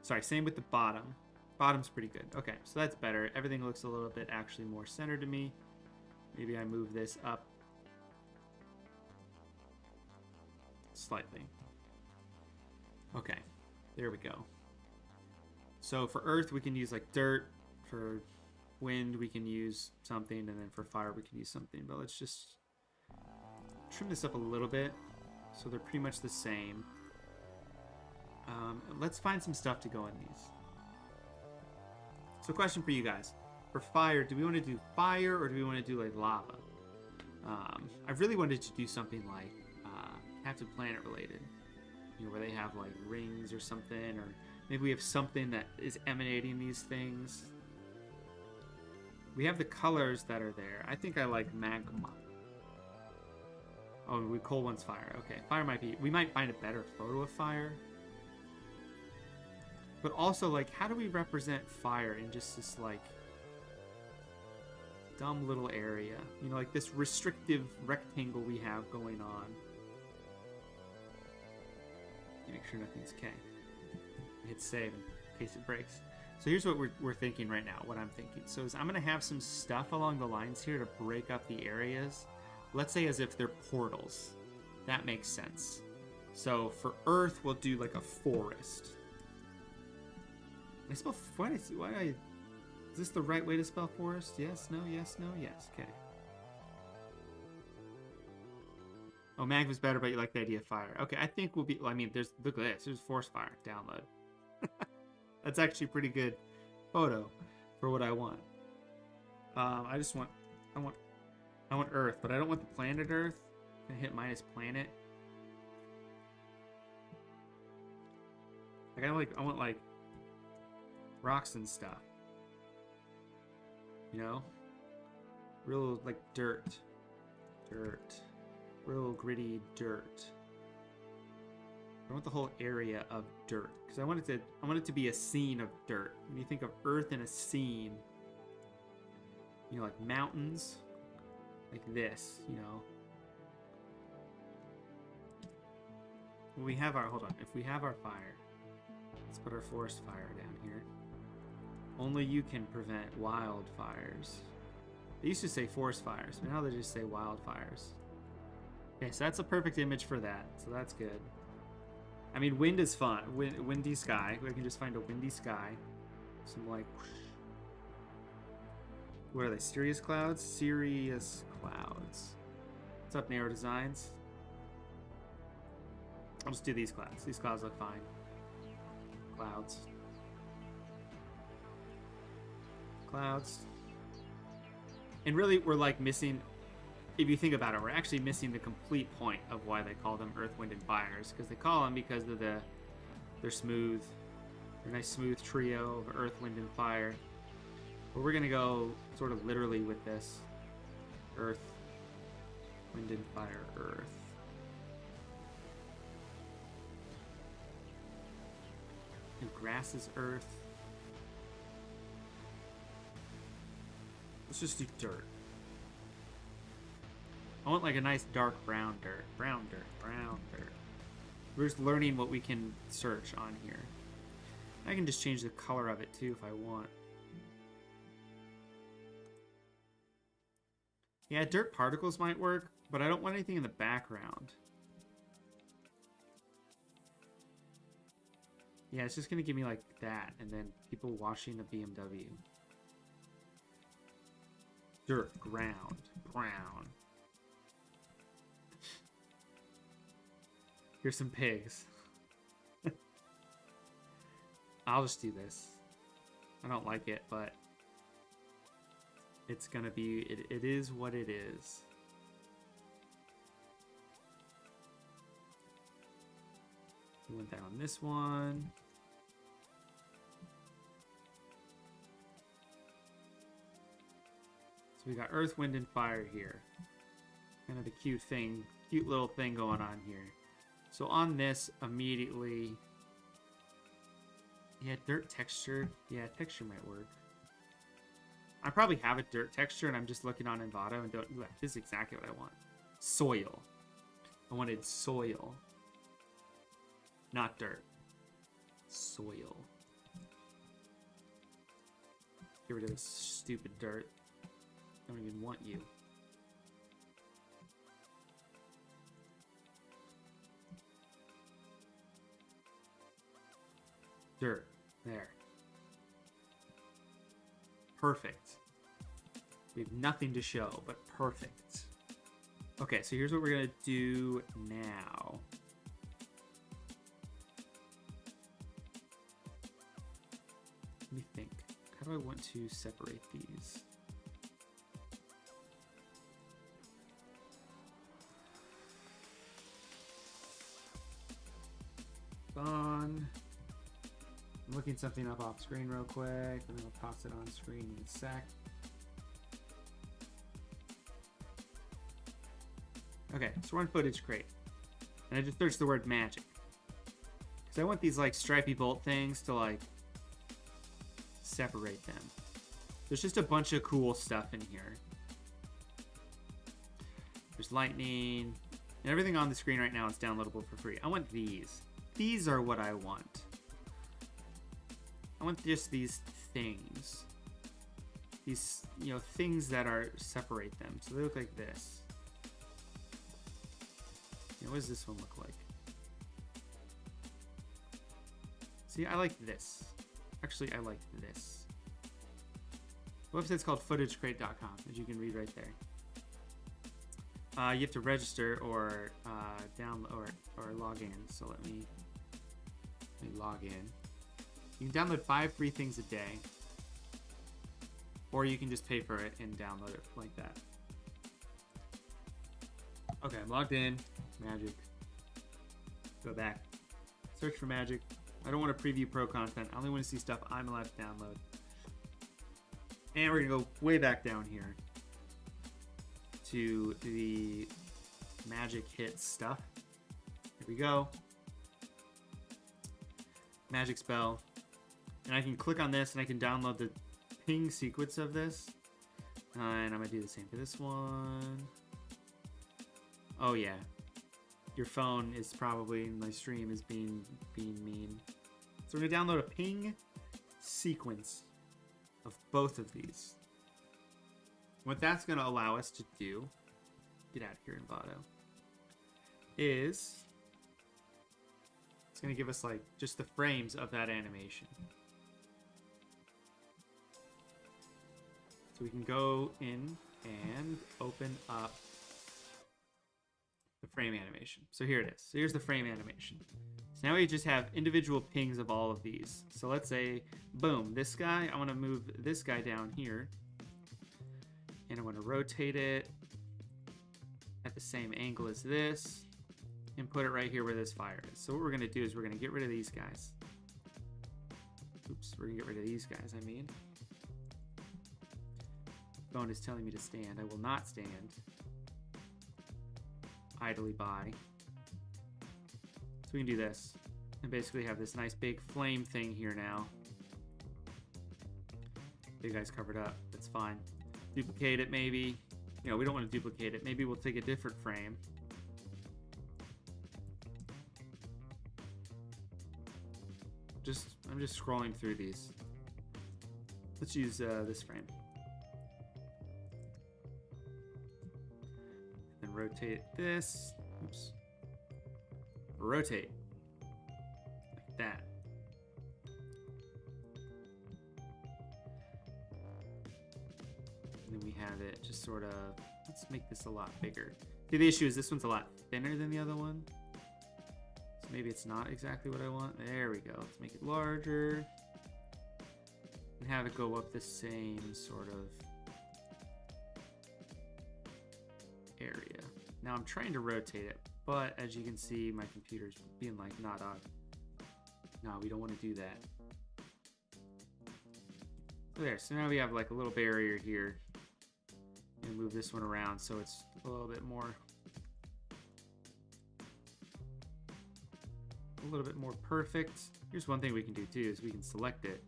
Sorry, same with the bottom. Bottom's pretty good. Okay, so that's better. Everything looks a little bit actually more centered to me. Maybe I move this up slightly. Okay, there we go. So for Earth, we can use like dirt. For Wind, we can use something. And then for Fire, we can use something. But let's just trim this up a little bit. So they're pretty much the same. Let's find some stuff to go in these. So question for you guys. For Fire, do we want to do fire or do we want to do like lava? I really wanted to do something like Captain Planet related. You know, where they have like rings or something, or maybe we have something that is emanating these things. We have the colors that are there. I think I like magma. Oh, we cold one's fire. Okay, fire might be. We might find a better photo of fire. But also, like, how do we represent fire in just this, like, dumb little area? You know, like this restrictive rectangle we have going on. Make sure nothing's okay. Hit save in case it breaks. So here's what we're thinking right now, what I'm thinking. So is I'm going to have some stuff along the lines here to break up the areas. Let's say as if they're portals. That makes sense. So for Earth, we'll do like a forest. I spell, is this the right way to spell forest? Yes, no, yes, no, yes. Okay. Oh, magma's better, but you like the idea of fire. Okay, I think we'll be, I mean, look at this. There's forest fire. Download. That's actually a pretty good photo for what I want. I want Earth, but I don't want the planet Earth. I'm gonna hit minus planet. Like I want like rocks and stuff. You know? Real like dirt. Real gritty dirt. I want the whole area of dirt because I want it to be a scene of dirt. When you think of Earth in a scene, you know, like mountains, like this, you know. When we have our, hold on, if we have our fire, let's put our forest fire down here. Only you can prevent wildfires. They used to say forest fires, but now they just say wildfires. Okay, so that's a perfect image for that, so that's good. I mean, wind is fun. Windy sky. We can just find a windy sky. Some like, what are they? Serious clouds? Serious clouds. What's up, Narrow Designs? I'll just do these clouds. These clouds look fine. Clouds. Clouds. And really, we're like missing, if you think about it, we're actually missing the complete point of why they call them Earth, Wind, and Fires. Because they call them because of they're smooth. They're a nice smooth trio of Earth, Wind, and Fire. But we're going to go sort of literally with this. Earth, Wind and fire, earth. And grass is earth. Let's just do dirt. I want like a nice dark brown dirt. Brown dirt. Brown dirt. We're just learning what we can search on here. I can just change the color of it too if I want. Yeah, dirt particles might work, but I don't want anything in the background. Yeah, it's just going to give me like that, and then people washing a BMW. Dirt, ground, brown. Here's some pigs. I'll just do this. I don't like it, but it's gonna be, it is what it is. We went that on this one. So we got earth, wind, and fire here. Kind of the cute little thing going on here. So on this, immediately, yeah, dirt texture. Yeah, texture might work. I probably have a dirt texture, and I'm just looking on Envato and don't. Ooh, this is exactly what I want. Soil. I wanted soil, not dirt. Soil. Get rid of this stupid dirt. I don't even want you. Dirt. There. Perfect. We have nothing to show, but perfect. Okay, so here's what we're going to do now. Let me think. How do I want to separate these? On. I'm looking something up off screen real quick, and then I'll toss it on screen in a sec. Okay, so we're on footage crate. And I just searched the word magic. Because I want these like stripy bolt things to like separate them. There's just a bunch of cool stuff in here. There's lightning. And everything on the screen right now is downloadable for free. I want these. These are what I want. I want just these things. These, you know, things that are separate them. So they look like this. You know, what does this one look like? See, I like this. Actually, I like this. The website's called footagecrate.com, as you can read right there. You have to register or download or log in. So let me log in. You can download 5 free things a day, or you can just pay for it and download it like that. Okay, I'm logged in. Magic. Go back. Search for magic. I don't want to preview pro content. I only want to see stuff I'm allowed to download. And we're going to go way back down here to the magic hits stuff. Here we go. Magic spell. And I can click on this and I can download the ping sequence of this. And I'm going to do the same for this one. Oh yeah. Your phone is probably, my stream is being mean. So we're going to download a ping sequence of both of these. What that's going to allow us to do, get out of here, Envato, is it's going to give us like just the frames of that animation. So we can go in and open up the frame animation. So here it is. So here's the frame animation. So now we just have individual pings of all of these. So let's say, boom, this guy, I want to move this guy down here. And I want to rotate it at the same angle as this. And put it right here where this fire is. So what we're going to do is we're going to get rid of these guys. Oops, we're going to get rid of these guys, I mean. Phone is telling me to stand. I will not stand. idly by. So we can do this and basically have this nice big flame thing here now. Big guy's covered up. That's fine. Duplicate it maybe. You know, we don't want to duplicate it. Maybe we'll take a different frame. I'm just scrolling through these. Let's use this frame. And rotate this. Oops. Rotate. Like that. And then we have it just sort of, let's make this a lot bigger. See, the issue is this one's a lot thinner than the other one. So maybe it's not exactly what I want. There we go. Let's make it larger. And have it go up the same sort of area. Now I'm trying to rotate it, but as you can see, my computer's being like, nah, dog. No, we don't want to do that. So there, so now we have like a little barrier here. And move this one around so it's a little bit more perfect. Here's one thing we can do too, is we can select it,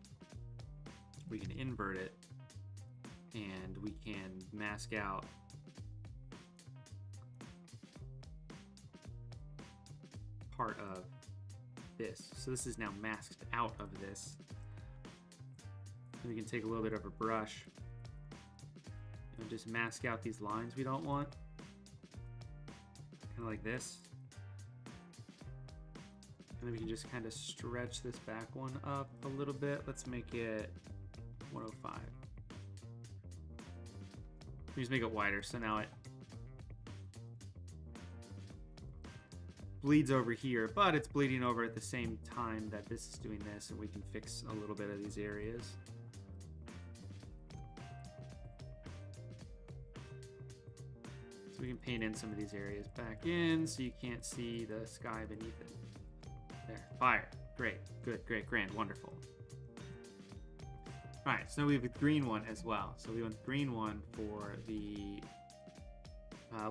we can invert it, and we can mask out part of this. So this is now masked out of this. And we can take a little bit of a brush and just mask out these lines we don't want. Kind of like this. And then we can just kind of stretch this back one up a little bit. Let's make it 105. We just make it wider, so now it bleeds over here, but it's bleeding over at the same time that this is doing this, and we can fix a little bit of these areas. So we can paint in some of these areas back in so you can't see the sky beneath it. There, fire. Great, good, great, grand, wonderful. All right, so now we have a green one as well. So we want the green one for the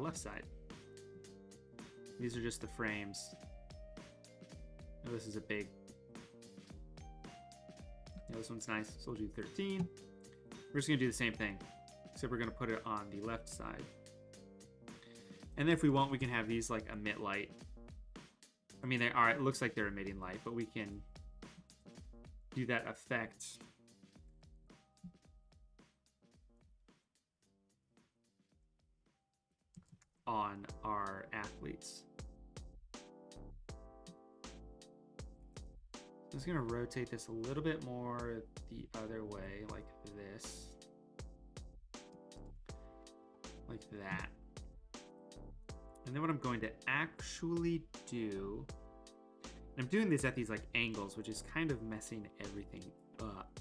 left side. These are just the frames. Now this is a big, this one's nice, so we'll do 13. We're just gonna do the same thing, except we're gonna put it on the left side. And then if we want, we can have these like emit light. I mean, they are, it looks like they're emitting light, but we can do that effect on our athletes. I'm just gonna rotate this a little bit more the other way, like this. Like that. And then what I'm going to actually do, and I'm doing this at these like angles, which is kind of messing everything up.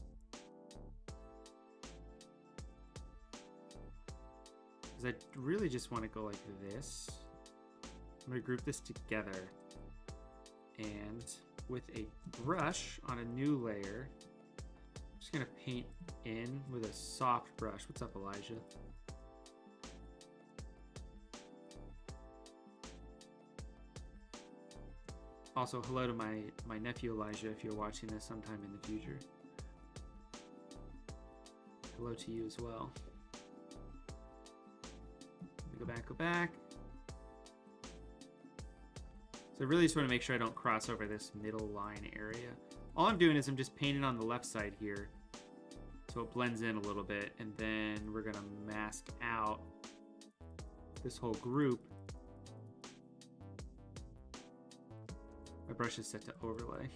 Because I really just want to go like this. I'm going to group this together. And with a brush on a new layer, I'm just going to paint in with a soft brush. What's up, Elijah? Also, hello to my nephew Elijah if you're watching this sometime in the future. Hello to you as well. Let me go back. So I really just want to make sure I don't cross over this middle line area. All I'm doing is I'm just painting on the left side here so it blends in a little bit, and then we're gonna mask out this whole group. My brush is set to overlay.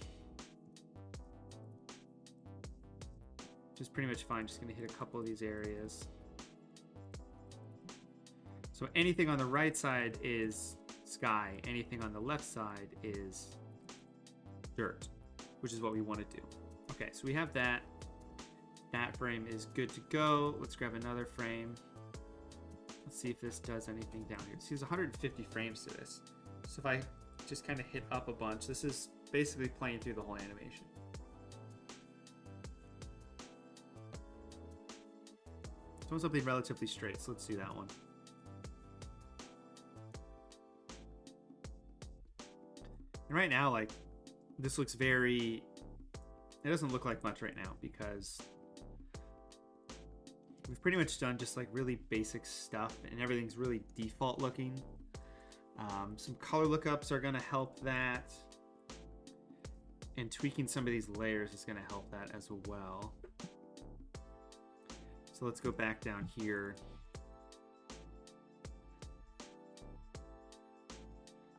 Which is pretty much fine. Just gonna hit a couple of these areas. So anything on the right side is sky. Anything on the left side is dirt, which is what we want to do. Okay, so we have that. That frame is good to go. Let's grab another frame. Let's see if this does anything down here. See, there's 150 frames to this. So if I just kind of hit up a bunch, this is basically playing through the whole animation. So I want something relatively straight, so let's do that one. Right now, like, this looks very... It doesn't look like much right now because we've pretty much done just like really basic stuff and everything's really default looking. Some color lookups are going to help that, and tweaking some of these layers is going to help that as well. So let's go back down here.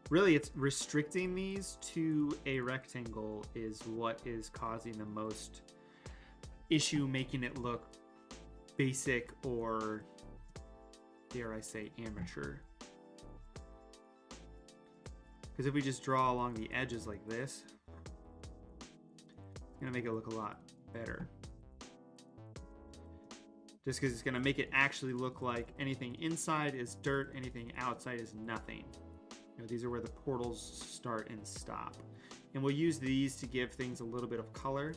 Really, it's restricting these to a rectangle is what is causing the most issue, making it look basic or, dare I say, amateur. Because if we just draw along the edges like this, it's going to make it look a lot better. Just because it's going to make it actually look like anything inside is dirt, anything outside is nothing. You know, these are where the portals start and stop. And we'll use these to give things a little bit of color.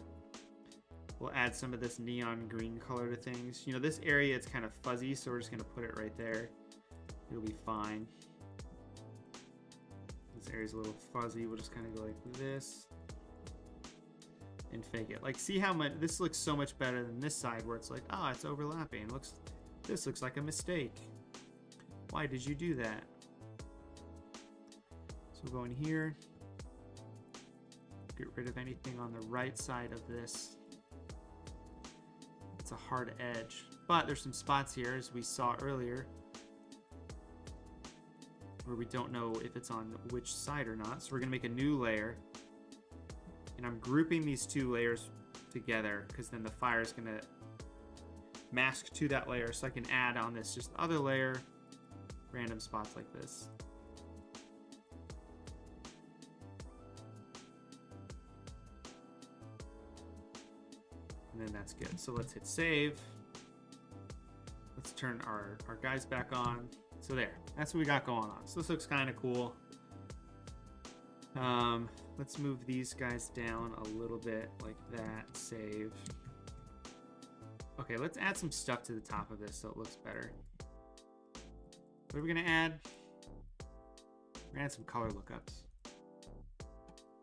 We'll add some of this neon green color to things. You know, this area, it's kind of fuzzy, so we're just going to put it right there. It'll be fine. This area's a little fuzzy. We'll just kind of go like this and fake it. Like, see how much this looks so much better than this side where it's like, oh, it's overlapping. This looks like a mistake. Why did you do that? So we'll go in here, get rid of anything on the right side of this. It's a hard edge, but there's some spots here, as we saw earlier, where we don't know if it's on which side or not. So we're gonna make a new layer, and I'm grouping these two layers together because then the fire is gonna mask to that layer, so I can add on this just other layer, random spots like this. And then that's good. So let's hit save. Let's turn our guys back on. So there, that's what we got going on. So this looks kind of cool. Let's move these guys down a little bit like that. Save. Okay, let's add some stuff to the top of this so it looks better. What are we gonna add? We're gonna add some color lookups.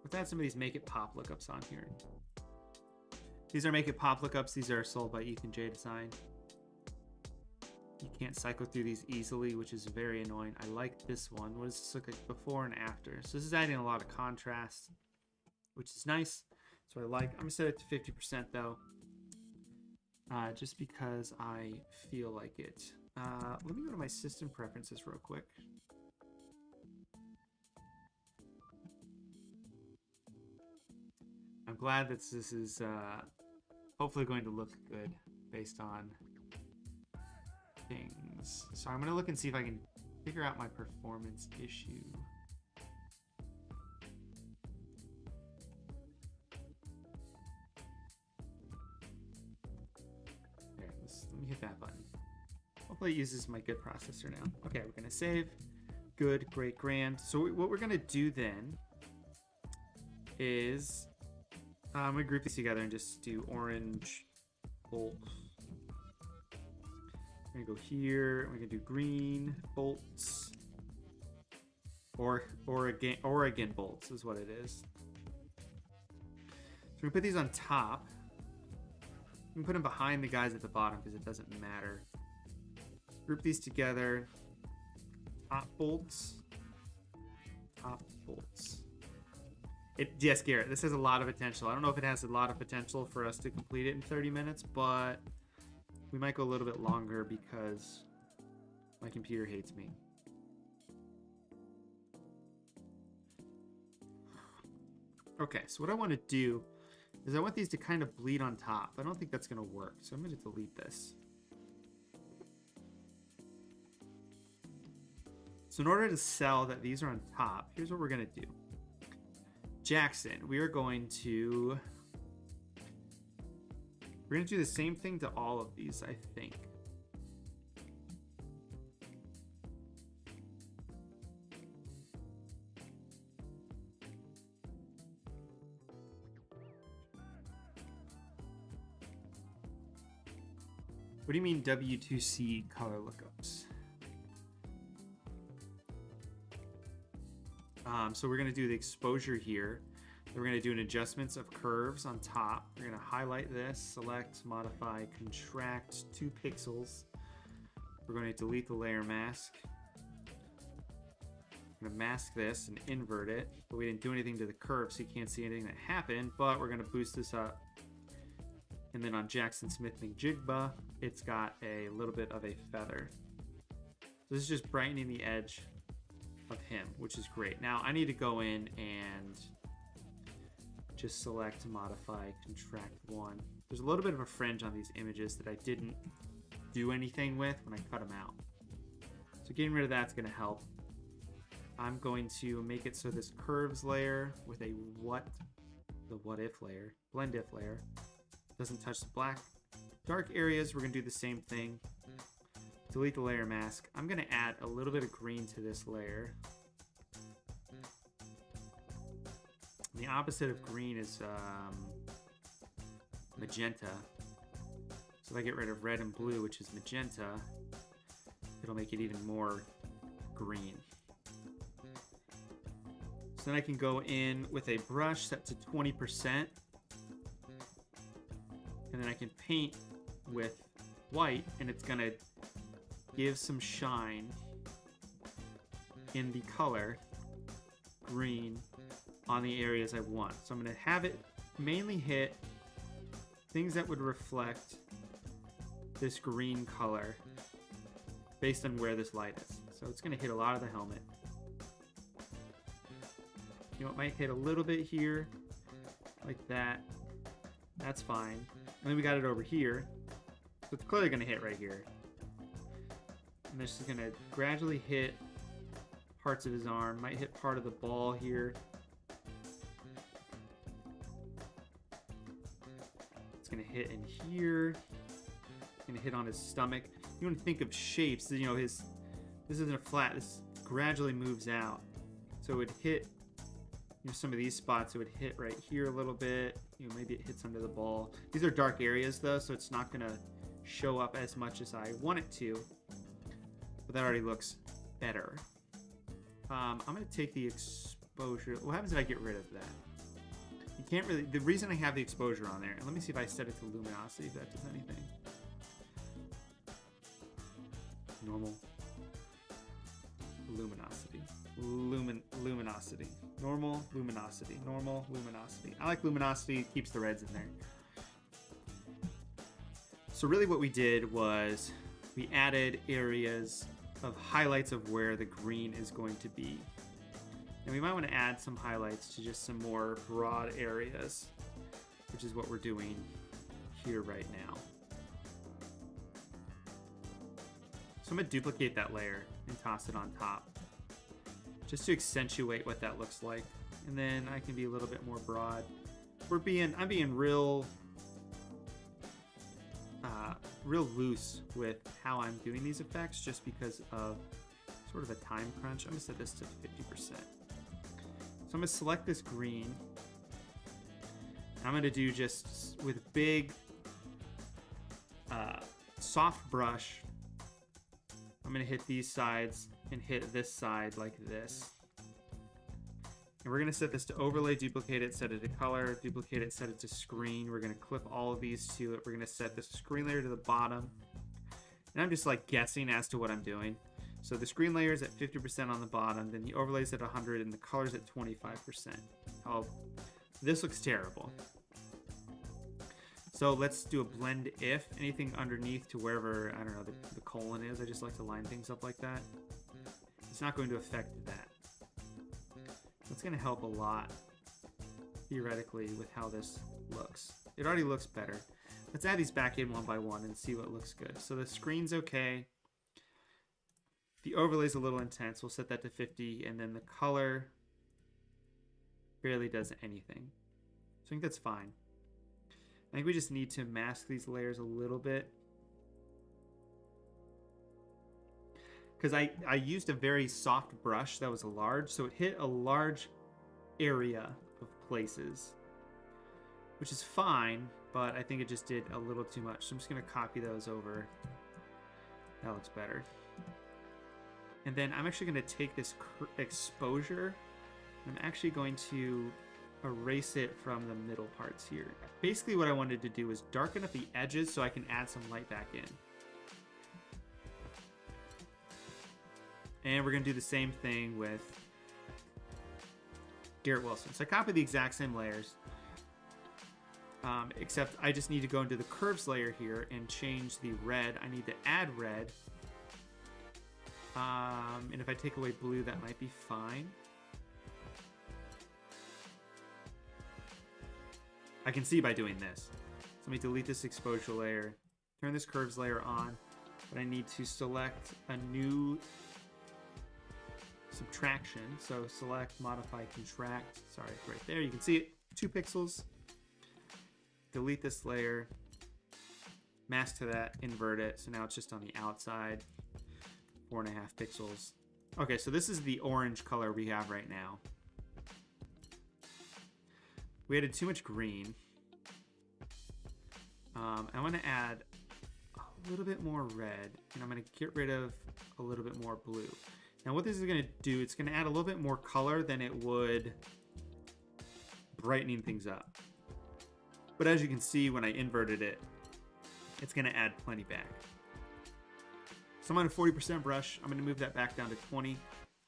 Let's add some of these make it pop lookups on here. These are make it pop lookups. These are sold by Ethan J Design. You can't cycle through these easily, which is very annoying. I like this one. What does this look like before and after? So this is adding a lot of contrast, which is nice. So I like. I'm gonna set it to 50% though, just because I feel like it. Let me go to my system preferences real quick. I'm glad that this is hopefully going to look good based on things. So I'm going to look and see if I can figure out my performance issue. There, let me hit that button. Hopefully it uses my good processor now. Okay, we're going to save. Good, great, grand. So what we're going to do then is I'm going to group these together and just do orange bolts. We're going to go here. We're going to do green bolts. Or again bolts is what it is. So we put these on top. We can put them behind the guys at the bottom because it doesn't matter. Group these together. Top bolts. Top bolts. Yes, Garrett, this has a lot of potential. I don't know if it has a lot of potential for us to complete it in 30 minutes, but we might go a little bit longer because my computer hates me. Okay, so what I want to do is I want these to kind of bleed on top. I don't think that's going to work, so I'm going to delete this. So in order to sell that these are on top, here's what we're going to do. Jackson, we're going to do the same thing to all of these, I think. What do you mean W2C color lookups? So we're going to do the exposure here. We're going to do an adjustments of curves on top. We're going to highlight this, select, modify, contract 2 pixels. We're going to delete the layer mask. We're going to mask this and invert it, but we didn't do anything to the curve, so you can't see anything that happened, but we're going to boost this up. And then on Jackson Smith McJigba, it's got a little bit of a feather. So this is just brightening the edge of him, which is great. Now I need to go in and just select, modify, contract 1. There's a little bit of a fringe on these images that I didn't do anything with when I cut them out. So getting rid of that's going to help. I'm going to make it so this curves layer with a what if layer, blend if layer, doesn't touch the black. Dark areas, we're going to do the same thing. Delete the layer mask. I'm going to add a little bit of green to this layer. And the opposite of green is magenta. So if I get rid of red and blue, which is magenta, it'll make it even more green. So then I can go in with a brush set to 20%. And then I can paint with white, and it's going to give some shine in the color green on the areas I want. So I'm going to have it mainly hit things that would reflect this green color based on where this light is. So it's going to hit a lot of the helmet. You know, it might hit a little bit here, like that. That's fine. And then we got it over here. So it's clearly going to hit right here. And this is going to gradually hit parts of his arm. Might hit part of the ball here. It's going to hit in here. It's going to hit on his stomach. You want to think of shapes. You know, this isn't a flat. This gradually moves out. So it would hit, you know, some of these spots. It would hit right here a little bit. You know, maybe it hits under the ball. These are dark areas though, so it's not going to show up as much as I want it to. But that already looks better. I'm going to take the exposure. What happens if I get rid of that? You can't really, the reason I have the exposure on there, and let me see if I set it to luminosity, if that does anything. Normal. Luminosity. Luminosity. Normal, luminosity. Normal, luminosity. I like luminosity, it keeps the reds in there. So really what we did was we added areas of highlights of where the green is going to be. And we might want to add some highlights to just some more broad areas, which is what we're doing here right now. So I'm going to duplicate that layer and toss it on top, just to accentuate what that looks like. And then I can be a little bit more broad. I'm being real loose with how I'm doing these effects, just because of sort of a time crunch. I'm going to set this to 50%. So I'm going to select this green. I'm going to do just with big soft brush. I'm going to hit these sides and hit this side like this. And we're going to set this to overlay, duplicate it, set it to color, duplicate it, set it to screen. We're going to clip all of these to it. We're going to set this screen layer to the bottom. And I'm just like guessing as to what I'm doing. So the screen layer is at 50% on the bottom, then the overlay is at 100, and the color's at 25%. Oh, this looks terrible. So let's do a blend if. Anything underneath to wherever, I don't know, the colon is. I just like to line things up like that. It's not going to affect that. That's going to help a lot, theoretically, with how this looks. It already looks better. Let's add these back in one by one and see what looks good. So the screen's okay. The overlay's a little intense. We'll set that to 50, and then the color barely does anything. So I think that's fine. I think we just need to mask these layers a little bit. Because I used a very soft brush that was large, so it hit a large area of places, which is fine, but I think it just did a little too much. So I'm just going to copy those over. That looks better. And then I'm actually going to take this exposure I'm actually going to erase it from the middle parts here. Basically what I wanted to do is darken up the edges so I can add some light back in. And we're going to do the same thing with Garrett Wilson. So I copied the exact same layers, except I just need to go into the curves layer here and change the red. I need to add red. And if I take away blue, that might be fine. I can see by doing this. So let me delete this exposure layer, turn this curves layer on, but I need to select a new subtraction. So select, modify, contract. Sorry, it's right there. You can see it, 2 pixels. Delete this layer, mask to that, invert it. So now it's just on the outside, 4.5 pixels. Okay, so this is the orange color we have right now. We added too much green. I want to add a little bit more red, and I'm going to get rid of a little bit more blue. Now what this is going to do, it's going to add a little bit more color than it would brightening things up. But as you can see, when I inverted it, it's going to add plenty back. So I'm on a 40% brush. I'm going to move that back down to 20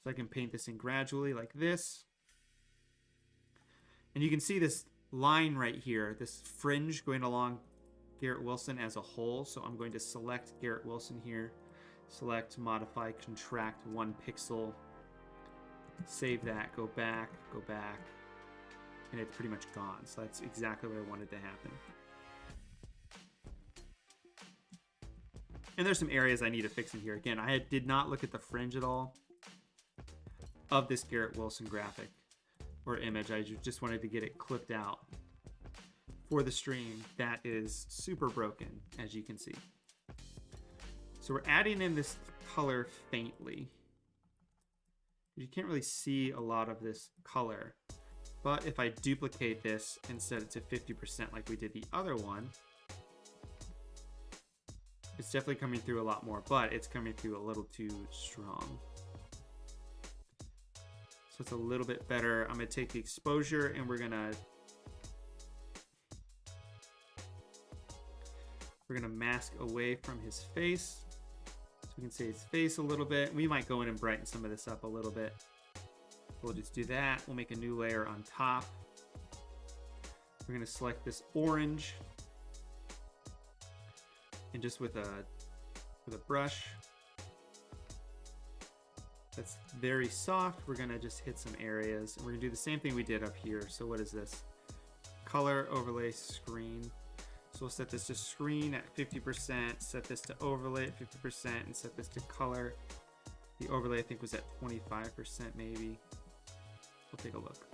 so I can paint this in gradually like this. And you can see this line right here, this fringe going along Garrett Wilson as a whole. So I'm going to select Garrett Wilson here, select, modify, contract 1 pixel, save that, go back, and it's pretty much gone. So that's exactly what I wanted to happen. And there's some areas I need to fix in here. Again, I did not look at the fringe at all of this Garrett Wilson graphic or image. I just wanted to get it clipped out for the stream. That is super broken, as you can see. So we're adding in this color faintly. You can't really see a lot of this color, but if I duplicate this and set it to 50% like we did the other one, it's definitely coming through a lot more, but it's coming through a little too strong. So it's a little bit better. I'm gonna take the exposure and we're gonna mask away from his face. So we can see his face a little bit. We might go in and brighten some of this up a little bit. We'll just do that. We'll make a new layer on top. We're gonna select this orange, and just with a brush that's very soft, we're gonna just hit some areas. And we're gonna do the same thing we did up here. So what is this? Color, overlay, screen. So we'll set this to screen at 50%, set this to overlay at 50%, and set this to color. The overlay I think was at 25% maybe. We'll take a look.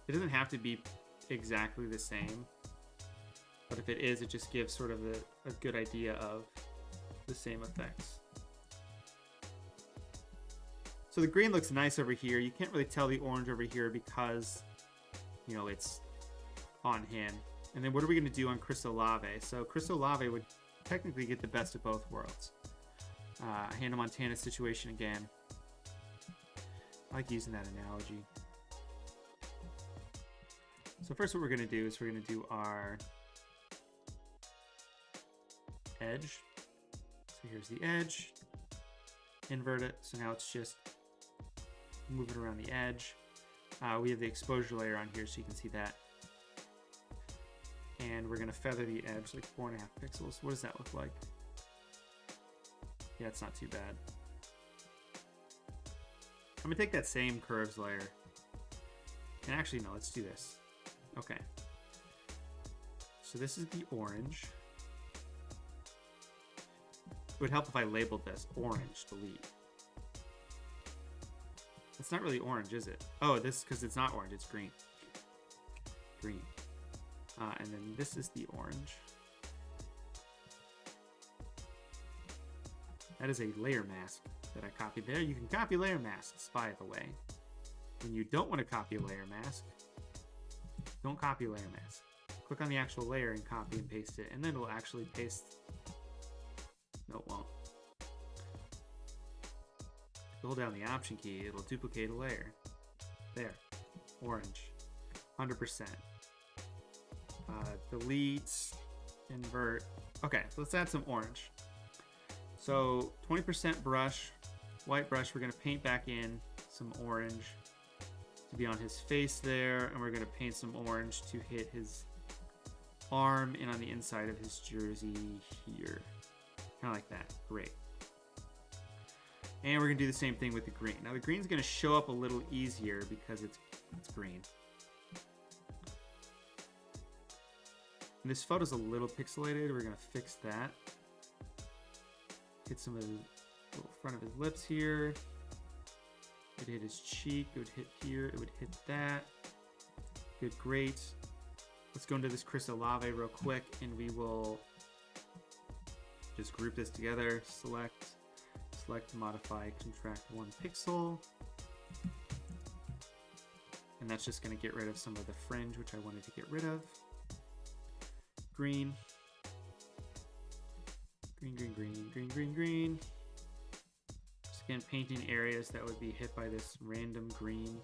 It doesn't have to be exactly the same, but if it is, it just gives sort of a good idea of the same effects. So the green looks nice over here. You can't really tell the orange over here because, you know, it's on him. And then what are we going to do on Crystal Lave? So Crystal Lave would technically get the best of both worlds. Hannah Montana situation again. I like using that analogy. So first what we're going to do is we're going to do our edge. So here's the edge. Invert it. So now it's just moving around the edge. We have the exposure layer on here so you can see that. And we're going to feather the edge like 4.5 pixels. What does that look like? Yeah, it's not too bad. I'm going to take that same curves layer. And actually, no, let's do this. Okay. So this is the orange. It would help if I labeled this orange delete. It's not really orange, is it? Oh, this, because it's not orange, it's green. Green. And then this is the orange. That is a layer mask that I copied there. You can copy layer masks, by the way. When you don't want to copy a layer mask, don't copy a layer mask. Click on the actual layer and copy and paste it, and then it'll actually paste. No, it won't. Hold down the Option key, it'll duplicate a layer. There. Orange. 100%. Delete. Invert. Okay, so let's add some orange. So 20% brush. White brush. We're going to paint back in some orange to be on his face there. And we're going to paint some orange to hit his arm and on the inside of his jersey here. Kind of like that. Great. And we're going to do the same thing with the green. Now the green's going to show up a little easier because it's green. And this photo's a little pixelated. We're going to fix that. Hit some of the little front of his lips here. It would hit his cheek. It would hit here. It would hit that. Good, great. Let's go into this Chrysolave real quick and we will just group this together. Select, modify, contract 1 pixel. And that's just going to get rid of some of the fringe, which I wanted to get rid of. Green. Green, green, green, green, green, green. Just again, painting areas that would be hit by this random green.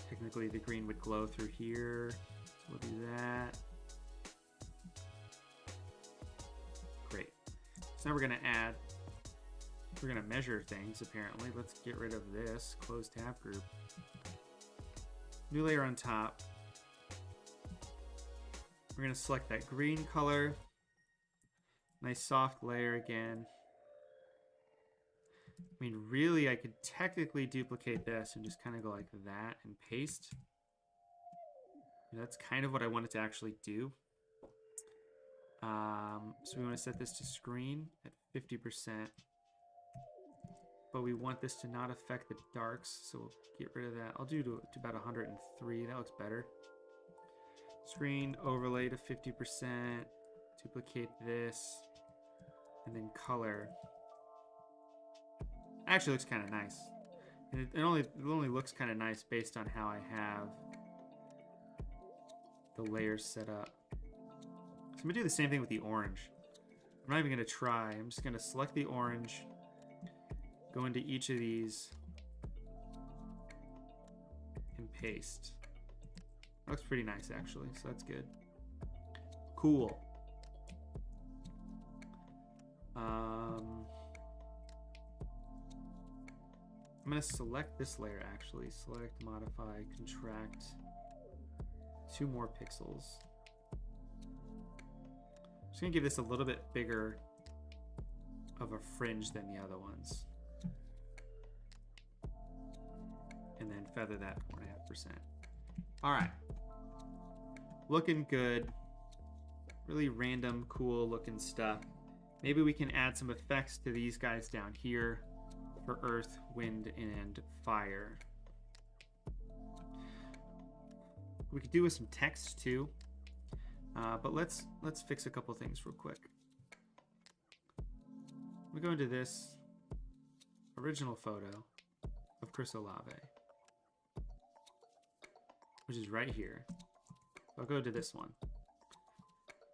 Technically, the green would glow through here. So we'll do that. Great. So now we're going to measure things, apparently. Let's get rid of this. Close tab group. New layer on top. We're going to select that green color. Nice soft layer again. I mean, really, I could technically duplicate this and just kind of go like that and paste. That's kind of what I wanted to actually do. So we want to set this to screen at 50%. But we want this to not affect the darks, so we'll get rid of that. I'll do to about 103. That looks better. Screen overlay to 50%. Duplicate this. And then color. Actually looks kind of nice. And it only looks kind of nice based on how I have the layers set up. So I'm going to do the same thing with the orange. I'm not even going to try. I'm just going to select the orange. Go into each of these. And paste. Looks pretty nice actually, so that's good. Cool. I'm going to select this layer actually. Select, modify, contract 2 more pixels. I'm just going to give this a little bit bigger of a fringe than the other ones. And then feather that 4.5%. All right. Looking good. Really random, cool looking stuff. Maybe we can add some effects to these guys down here for earth, wind, and fire. We could do with some text too. But let's fix a couple things real quick. We go into this original photo of Chrysolave, which is right here. I'll go to this one.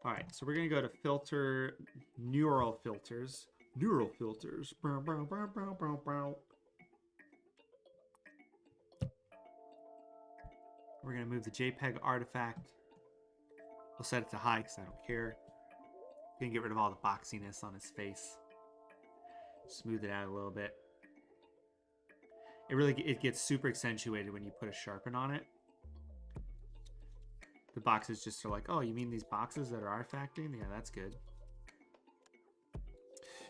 All right, so we're gonna go to filter, neural filters. Neural filters. We're gonna move the JPEG artifact. We'll set it to high because I don't care. We're gonna get rid of all the boxiness on his face. Smooth it out a little bit. It gets super accentuated when you put a sharpen on it. The boxes just are like, oh, you mean these boxes that are artifacting? Yeah, that's good.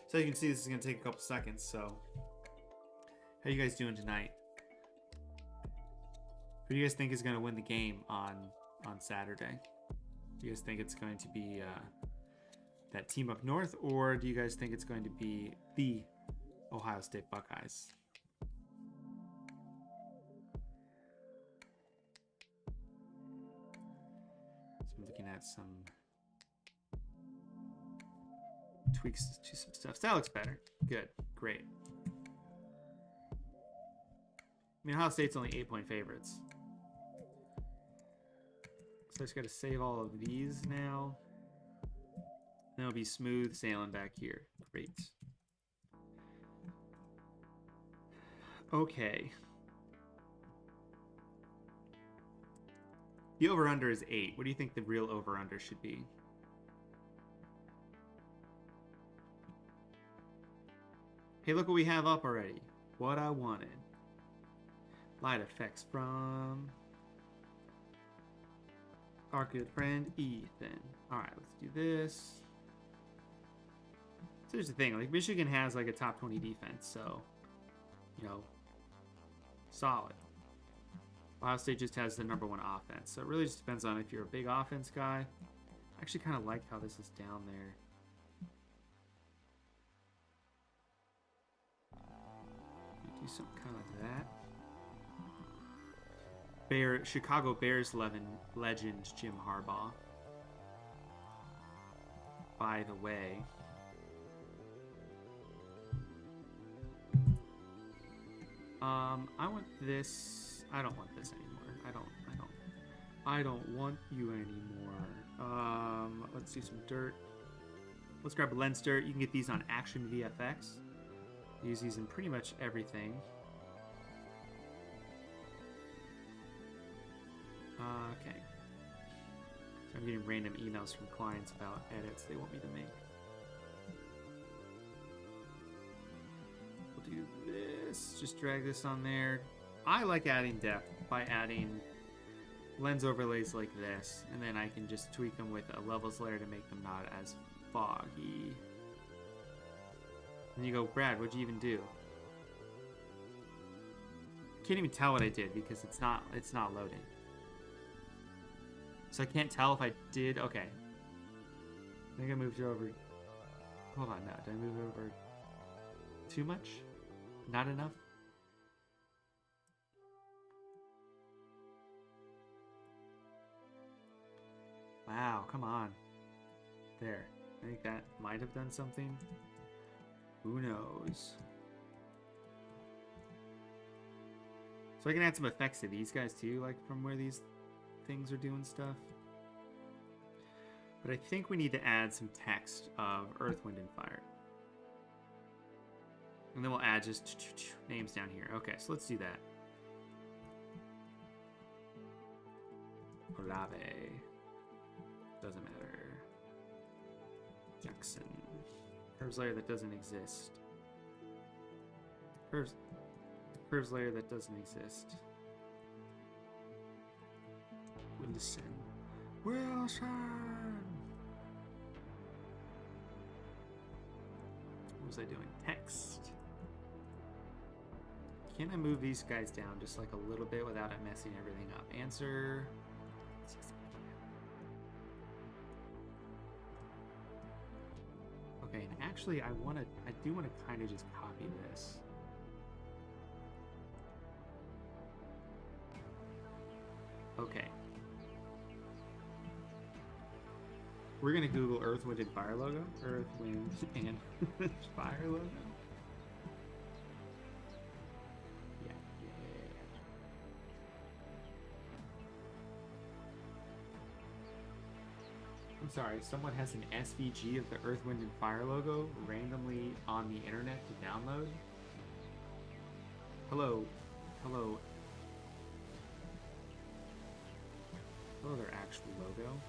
So you can see this is going to take a couple seconds. So how you guys doing tonight? Who do you guys think is going to win the game on Saturday? Do you guys think it's going to be that team up north, or do you guys think it's going to be the Ohio State Buckeyes? Looking at some tweaks to some stuff. So that looks better. Good. Great. I mean, Ohio State's only 8-point favorites. So I just got to save all of these now. Then it'll be smooth sailing back here. Great. Okay. The over-under is 8. What do you think the real over-under should be? Hey, look what we have up already. What I wanted. Light effects from our good friend Ethan. Alright, let's do this. So here's the thing, like Michigan has like a top 20 defense, so you know, solid. Ohio State just has the #1 offense, so it really just depends on if you're a big offense guy. I actually kind of like how this is down there. Do some kind of that. Chicago Bears legend Jim Harbaugh. By the way, I want this. I don't want this anymore. I don't want you anymore. Let's do some dirt. Let's grab a lens dirt. You can get these on Action VFX. Use these in pretty much everything. Okay. So I'm getting random emails from clients about edits they want me to make. We'll do this. Just drag this on there. I like adding depth by adding lens overlays like this, and then I can just tweak them with a levels layer to make them not as foggy. And you go, Brad, what'd you even do? Can't even tell what I did because it's not loading. So I can't tell if I did. Okay. I think I moved it over. Hold on, no. Did I move it over too much? Not enough? Wow, come on. There. I think that might have done something. Who knows? So I can add some effects to these guys too, like from where these things are doing stuff. But I think we need to add some text of Earth, Wind, and Fire. And then we'll add just names down here. Okay, so let's do that. Olave. Doesn't matter. Jackson. Curves layer that doesn't exist. Curves layer that doesn't exist. Wilson. What was I doing? Text. Can I move these guys down just like a little bit without it messing everything up? Answer. Okay, and actually I do want to kind of just copy this. Okay. We're gonna Google Earth, Wind, and Fire logo. Earth, Wind, and Fire logo. Yeah. I'm sorry, someone has an SVG of the Earth, Wind, and Fire logo randomly on the internet to download. Hello. Hello, their actual logo.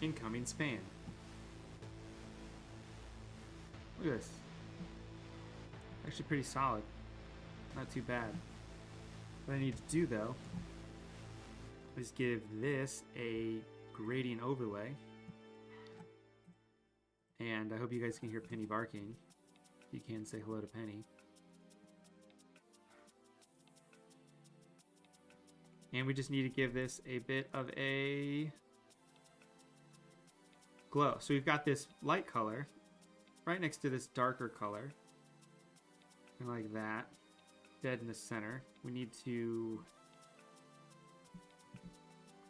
Incoming spam. Look at this. Actually pretty solid. Not too bad. What I need to do though is give this a gradient overlay. And I hope you guys can hear Penny barking. If you can, say hello to Penny. And we just need to give this a bit of a glow. So we've got this light color right next to this darker color. And like that. Dead in the center. We need to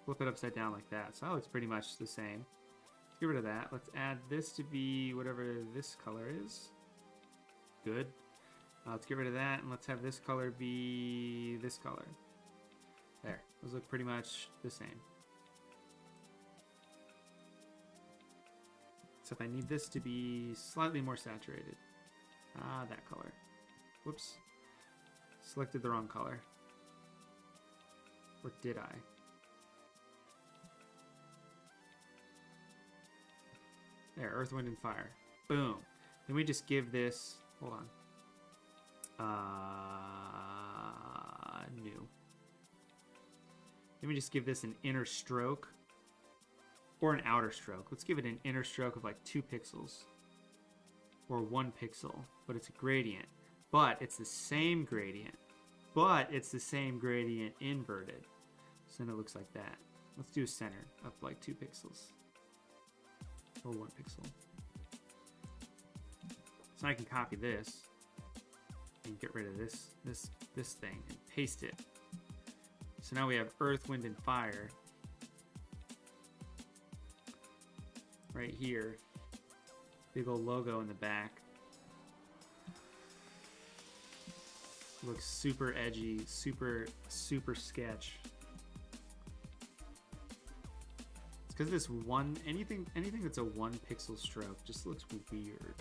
flip it upside down like that. So that looks pretty much the same. Let's get rid of that. Let's add this to be whatever this color is. Good. Let's get rid of that and let's have this color be this color. There. Those look pretty much the same. Except I need this to be slightly more saturated. That color. Whoops. Selected the wrong color. Or did I? There, Earth, Wind, and Fire. Boom. Then we just give this, hold on. New. Then we just give this an inner stroke or an outer stroke. Let's give it an inner stroke of like 2 pixels or 1 pixel, but it's a gradient. But it's the same gradient. But it's the same gradient inverted. So then it looks like that. Let's do a center of like 2 pixels or 1 pixel. So I can copy this and get rid of this thing and paste it. So now we have Earth, Wind, and Fire right here. Big old logo in the back. Looks super edgy, super sketch. It's because this one, anything that's a 1 pixel stroke just looks weird.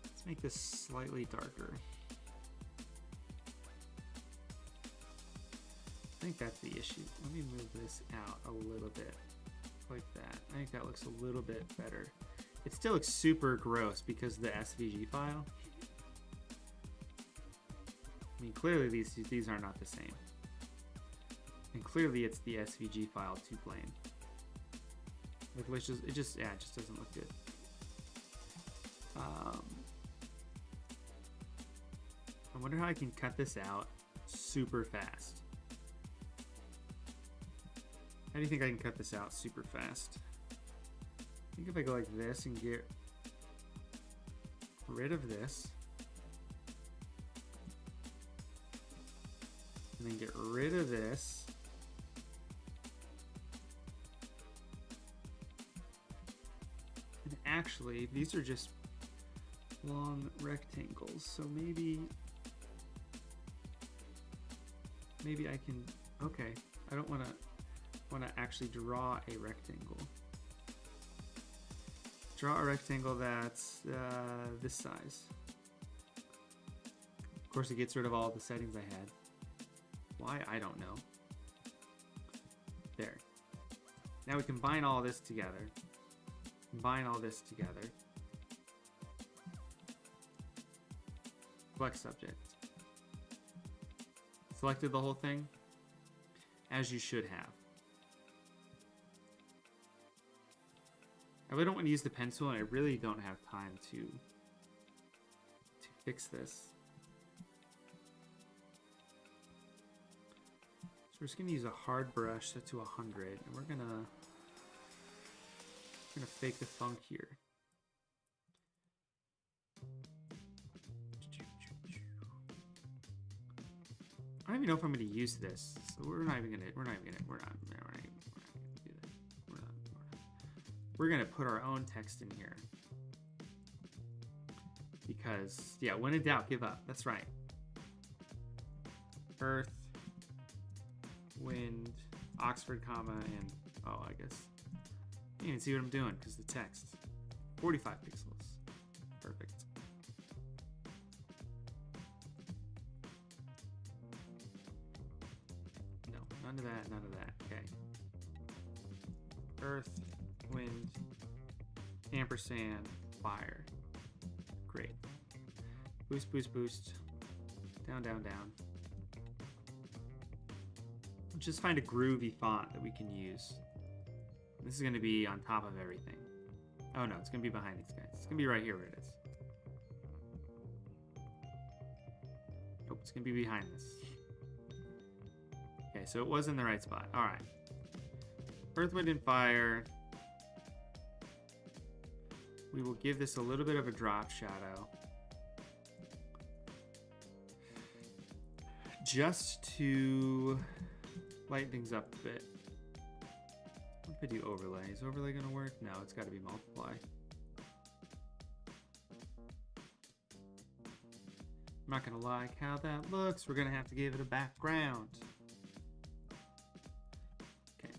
Let's make this slightly darker. I think that's the issue. Let me move this out a little bit, like that. I think that looks a little bit better. It still looks super gross because of the SVG file. I mean, clearly these are not the same. And clearly it's the SVG file to blame. Like, it just doesn't look good. I wonder how I can cut this out super fast. How do you think I can cut this out super fast? I think if I go like this and get rid of this, and then get rid of this, and actually these are just long rectangles, so maybe I can, okay, I don't want to actually draw a rectangle. Draw a rectangle that's this size. Of course, it gets rid of all the settings I had. Why? I don't know. There. Now we combine all this together. Combine all this together. Select subject. Selected the whole thing, as you should have. I really don't want to use the pencil, and I really don't have time to fix this. So we're just gonna use a hard brush set to 100, and we're gonna fake the funk here. I don't even know if I'm going to use this, so we're not even gonna do that. We're gonna put our own text in here. Because, yeah, when in doubt, give up. That's right. Earth, wind, Oxford, comma, and, oh, I guess. You can even see what I'm doing, because the text. 45 pixels. Perfect. No, none of that, none of that. Okay. Earth, wind, ampersand, fire. Great. Boost, boost, boost. Down, down, down. Just find a groovy font that we can use. This is going to be on top of everything. Oh no, it's going to be behind these guys. It's going to be right here where it is. Nope, it's going to be behind this. Okay, so it was in the right spot. Alright. Earth, Wind, and Fire. We will give this a little bit of a drop shadow. Just to lighten things up a bit. What if I do overlay? Is overlay going to work? No, it's got to be multiply. I'm not going to like how that looks. We're going to have to give it a background. Okay.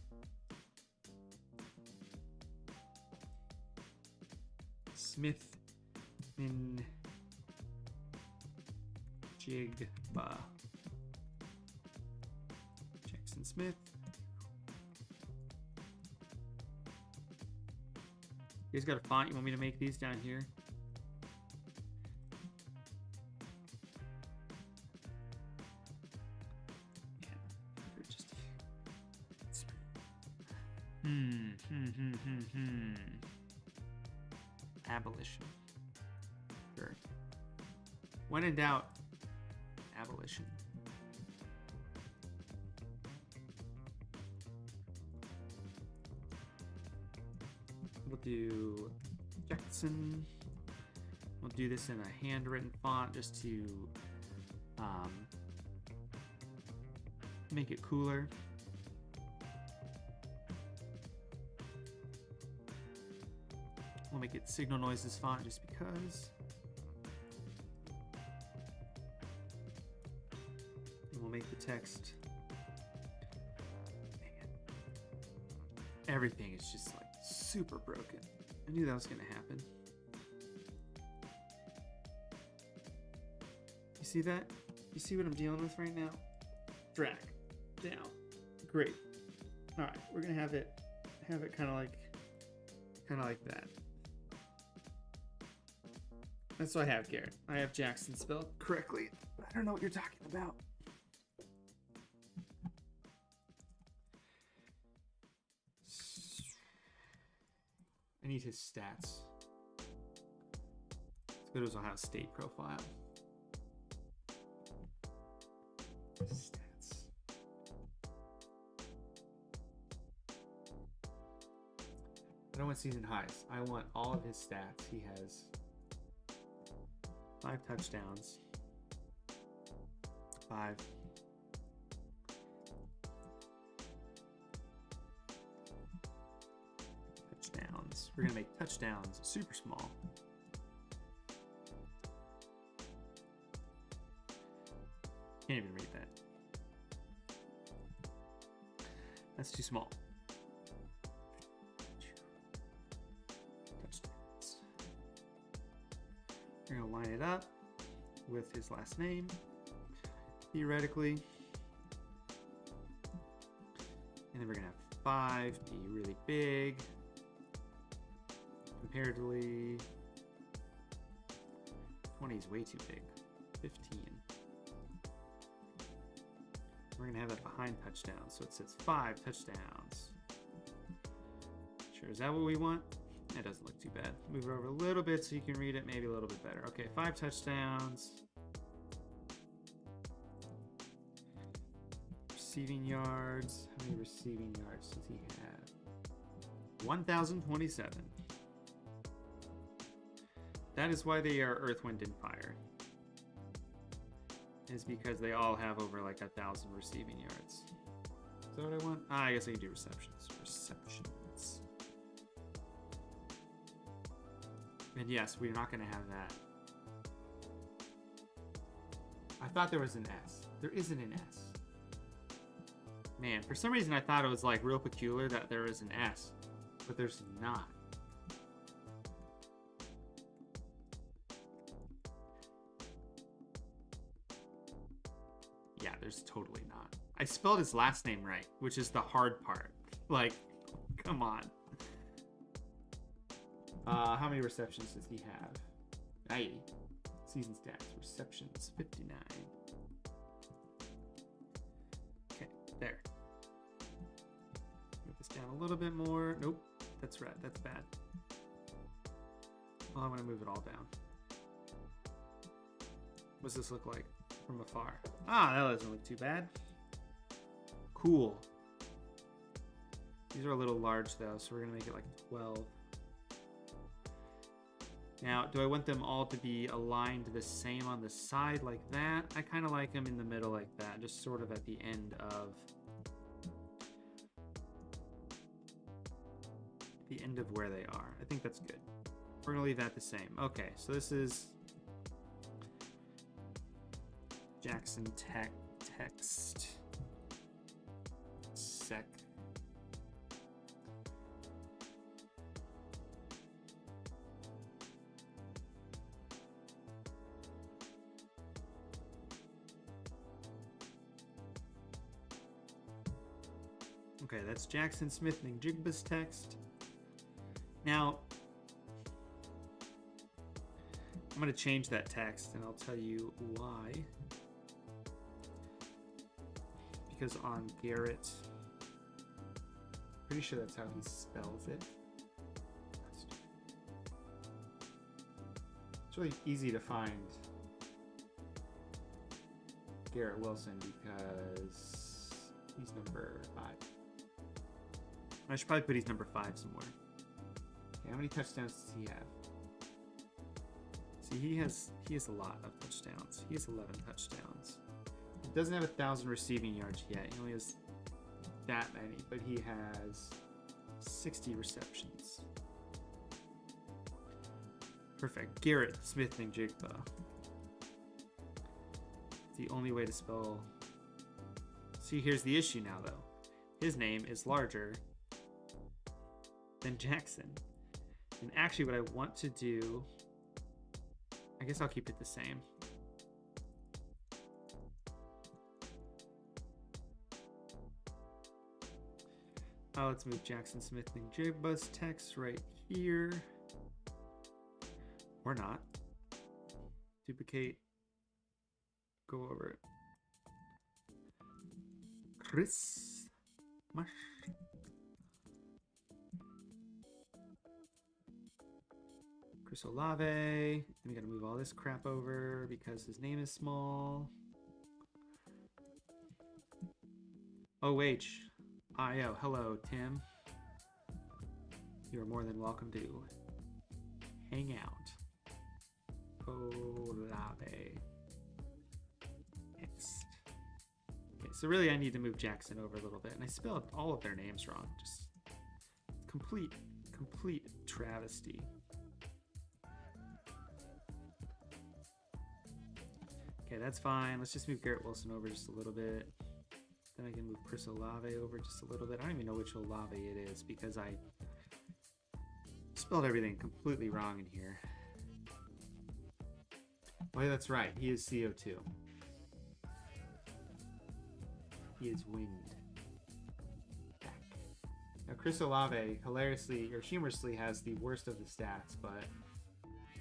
Smith Min Jigba. Jackson Smith. You guys got a font you want me to make these down here? Abolition. Sure. When in doubt, abolition. We'll do Jackson. We'll do this in a handwritten font just to make it cooler. We'll make it Signal Noises font just because. And we'll make the text. Man. Everything is just like super broken. I knew that was going to happen. You see that? You see what I'm dealing with right now? Drag down. Great. All right, we're going to have it kind of like that. That's what I have, Garrett. I have Jackson spelled correctly. I don't know what you're talking about. I need his stats. Let's go to his Ohio State profile. Stats. I don't want season highs. I want all of his stats. He has 5 touchdowns, 5 touchdowns. We're gonna make touchdowns super small. Can't even read that. That's too small. We're going to line it up with his last name, theoretically. And then we're going to have 5 be really big. Comparatively, 20 is way too big. 15. We're going to have that behind touchdowns, so it says 5 touchdowns. Sure, is that what we want? That doesn't look too bad. Move it over a little bit so you can read it maybe a little bit better. Okay, 5 touchdowns. Receiving yards. How many receiving yards does he have? 1,027. That is why they are Earth, Wind, and Fire. Is because they all have over like 1,000 receiving yards. Is that what I want? I guess I can do receptions. Receptions. And yes, we're not going to have that. I thought there was an S. There isn't an S. Man, for some reason I thought it was like real peculiar that there is an S, but there's not. Yeah, there's totally not. I spelled his last name right, which is the hard part. Like, come on. How many receptions does he have? 90. Season stats. Receptions, 59. Okay, there. Move this down a little bit more. Nope, that's red. That's bad. Oh, I want to move it all down. What does this look like from afar? Ah, that doesn't look too bad. Cool. These are a little large though, so we're gonna make it like 12. Now, do I want them all to be aligned the same on the side like that? I kind of like them in the middle like that, just sort of at the end of where they are. I think that's good. We're gonna leave that the same. Okay, so this is Jackson text sec. Okay, that's Jackson Smith and Jigba's text. Now, I'm going to change that text, and I'll tell you why. Because on Garrett, pretty sure that's how he spells it. It's really easy to find Garrett Wilson because he's number 5. I should probably put he's number 5 somewhere. Okay, how many touchdowns does he have? See, he has a lot of touchdowns. He has 11 touchdowns. He doesn't have 1,000 receiving yards yet. He only has that many, but he has 60 receptions. Perfect. Garrett Smith and Jigba. The only way to spell. See, here's the issue now, though. His name is larger than Jackson. And actually, what I want to do, I guess I'll keep it the same. Let's move Jackson Smith and Jigba's text right here. Or not. Duplicate. Go over it. Chris. Mush. Chris Olave. And we gotta move all this crap over because his name is small. OHIO. Hello, Tim. You are more than welcome to hang out. Olave. Next. Okay, so really I need to move Jackson over a little bit. And I spelled all of their names wrong. Just complete travesty. Okay, that's fine. Let's just move Garrett Wilson over just a little bit. Then I can move Chris Olave over just a little bit. I don't even know which Olave it is because I spelled everything completely wrong in here. Oh, yeah, that's right. He is CO2. He is winged. Back. Now, Chris Olave hilariously or humorously has the worst of the stats, but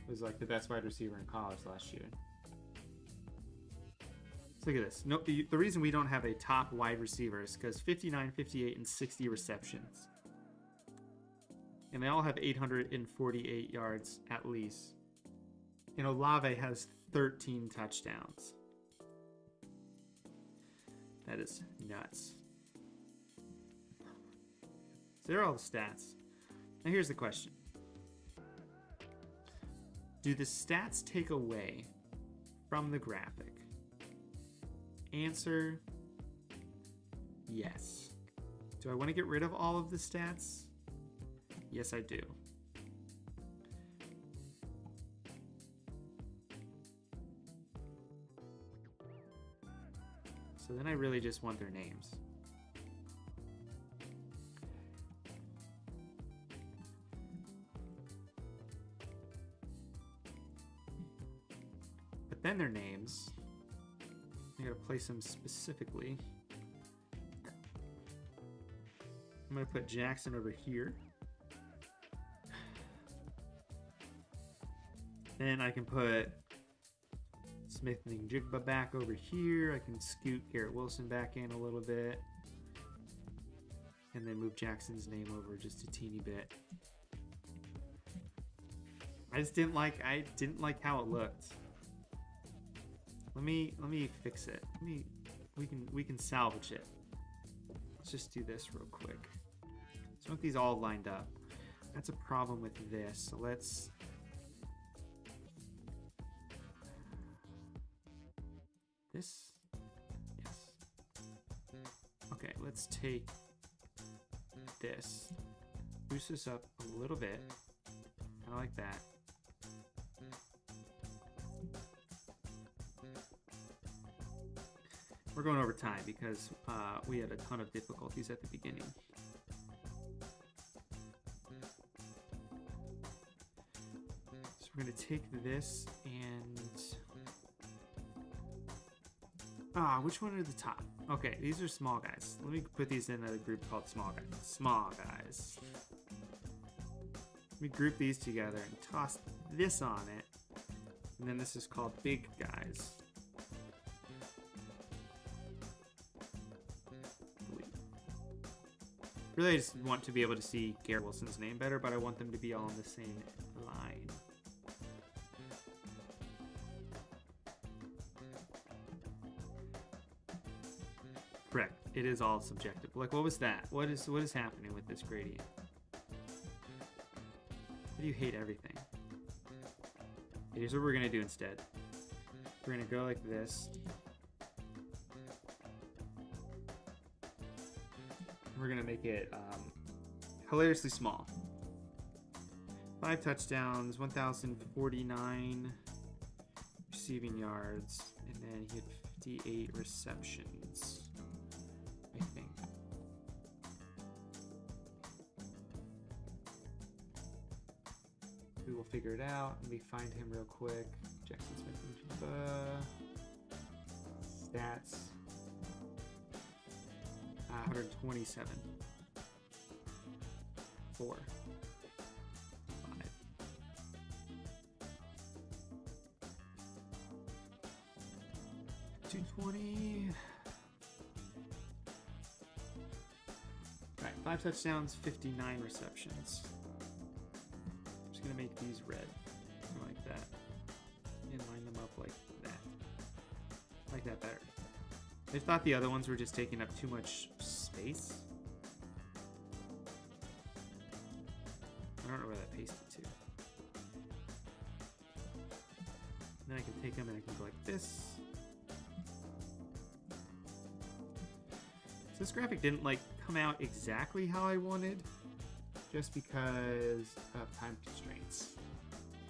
was like the best wide receiver in college last year. Look at this. No, the reason we don't have a top wide receiver is because 59, 58, and 60 receptions. And they all have 848 yards at least. And Olave has 13 touchdowns. That is nuts. So there are all the stats. Now here's the question. Do the stats take away from the graphic? Answer, yes. Do I want to get rid of all of the stats? Yes, I do. So then I really just want their names. But then their names, I gotta place them specifically. I'm gonna put Jackson over here. Then I can put Smith and Jigba back over here. I can scoot Garrett Wilson back in a little bit. And then move Jackson's name over just a teeny bit. I didn't like how it looked. Let me fix it. We can salvage it. Let's just do this real quick. So I want these all lined up. That's a problem with this. So let's this. Yes. Okay, let's take this. Boost this up a little bit. Kind of like that. We're going over time because we had a ton of difficulties at the beginning. So we're going to take this and... which one are the top? Okay, these are small guys. Let me put these in a group called small guys. Small guys. Let me group these together and toss this on it. And then this is called big guys. Really, I just want to be able to see Garrett Wilson's name better, but I want them to be all on the same line. Correct. It is all subjective. Like, what was that? What is happening with this gradient? Why do you hate everything? Here's what we're gonna do instead. We're gonna go like this. We're gonna make it hilariously small. 5 touchdowns, 1,049 receiving yards, and then he had 58 receptions, I think. We will figure it out. Let me find him real quick. Jackson Smith, stats. 127. 4. 5. $220. Alright, 5 touchdowns, 59 receptions. I'm just gonna make these red. Like that. And line them up like that. Like that better. I thought the other ones were just taking up too much space. I don't know where that pasted to. And then I can take them and I can go like this. So this graphic didn't like come out exactly how I wanted, just because of time constraints.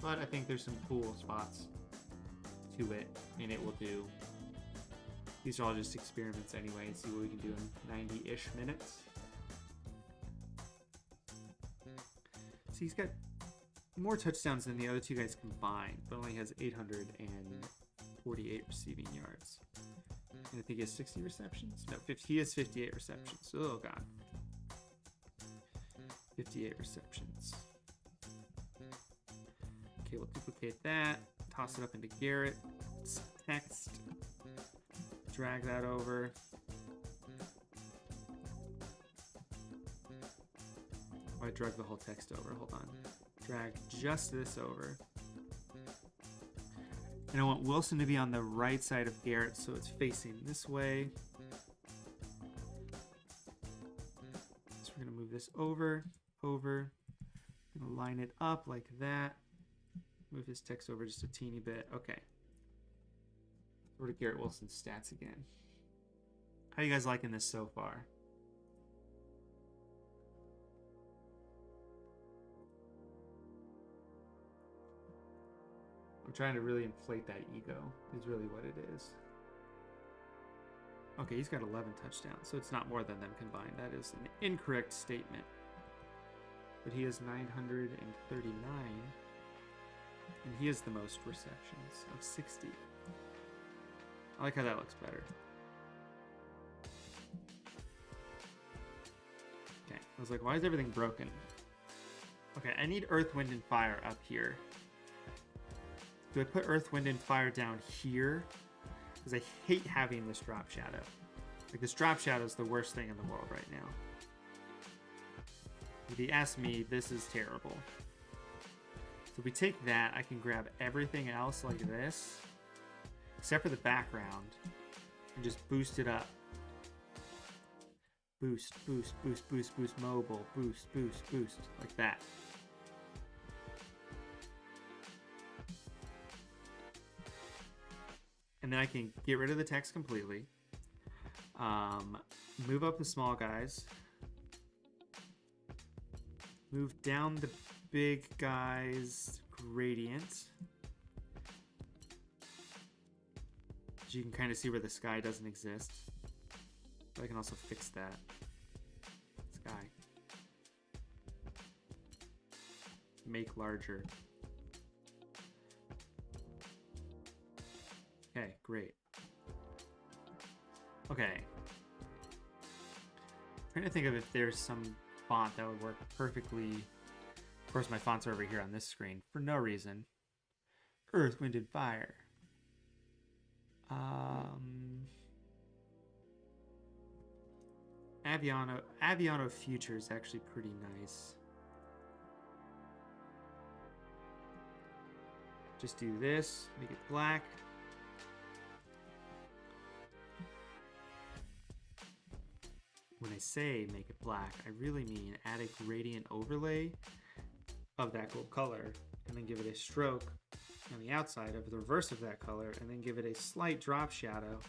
But I think there's some cool spots to it, and it will do. These are all just experiments anyway, and see what we can do in 90-ish minutes. So he's got more touchdowns than the other two guys combined, but only has 848 receiving yards. And I think he has 60 receptions? No, 50, he has 58 receptions. Oh, God. 58 receptions. Okay, we'll duplicate that. Toss it up into Garrett's text. Drag that over. Oh, I dragged the whole text over. Hold on. Drag just this over. And I want Wilson to be on the right side of Garrett, so it's facing this way. So we're going to move this over. I'm going to line it up like that. Move his text over just a teeny bit. Okay. Over to Garrett Wilson's stats again. How you guys liking this so far? I'm trying to really inflate that ego, is really what it is. Okay, he's got 11 touchdowns, so it's not more than them combined. That is an incorrect statement. But he has 939, and he has the most receptions of 60. I like how that looks better. Okay, I was like, why is everything broken? Okay, I need Earth, Wind, and Fire up here. Do I put Earth, Wind, and Fire down here? Because I hate having this drop shadow. Like, this drop shadow is the worst thing in the world right now. If you ask me, this is terrible. So if we take that, I can grab everything else like this, except for the background, and just boost it up. Boost, boost, boost, boost, boost, mobile, boost, boost, boost, like that. And then I can get rid of the text completely. Move up the small guys. Move down the big guys' gradient. So you can kind of see where the sky doesn't exist. But I can also fix that. Sky. Make larger. Okay, great. Okay. I'm trying to think of if there's some font that would work perfectly. Of course, my fonts are over here on this screen for no reason. Earth, Wind, and Fire. Aviano Future is actually pretty nice. Just do this, make it black. When I say make it black, I really mean add a gradient overlay of that gold color and then give it a stroke on the outside of the reverse of that color and then give it a slight drop shadow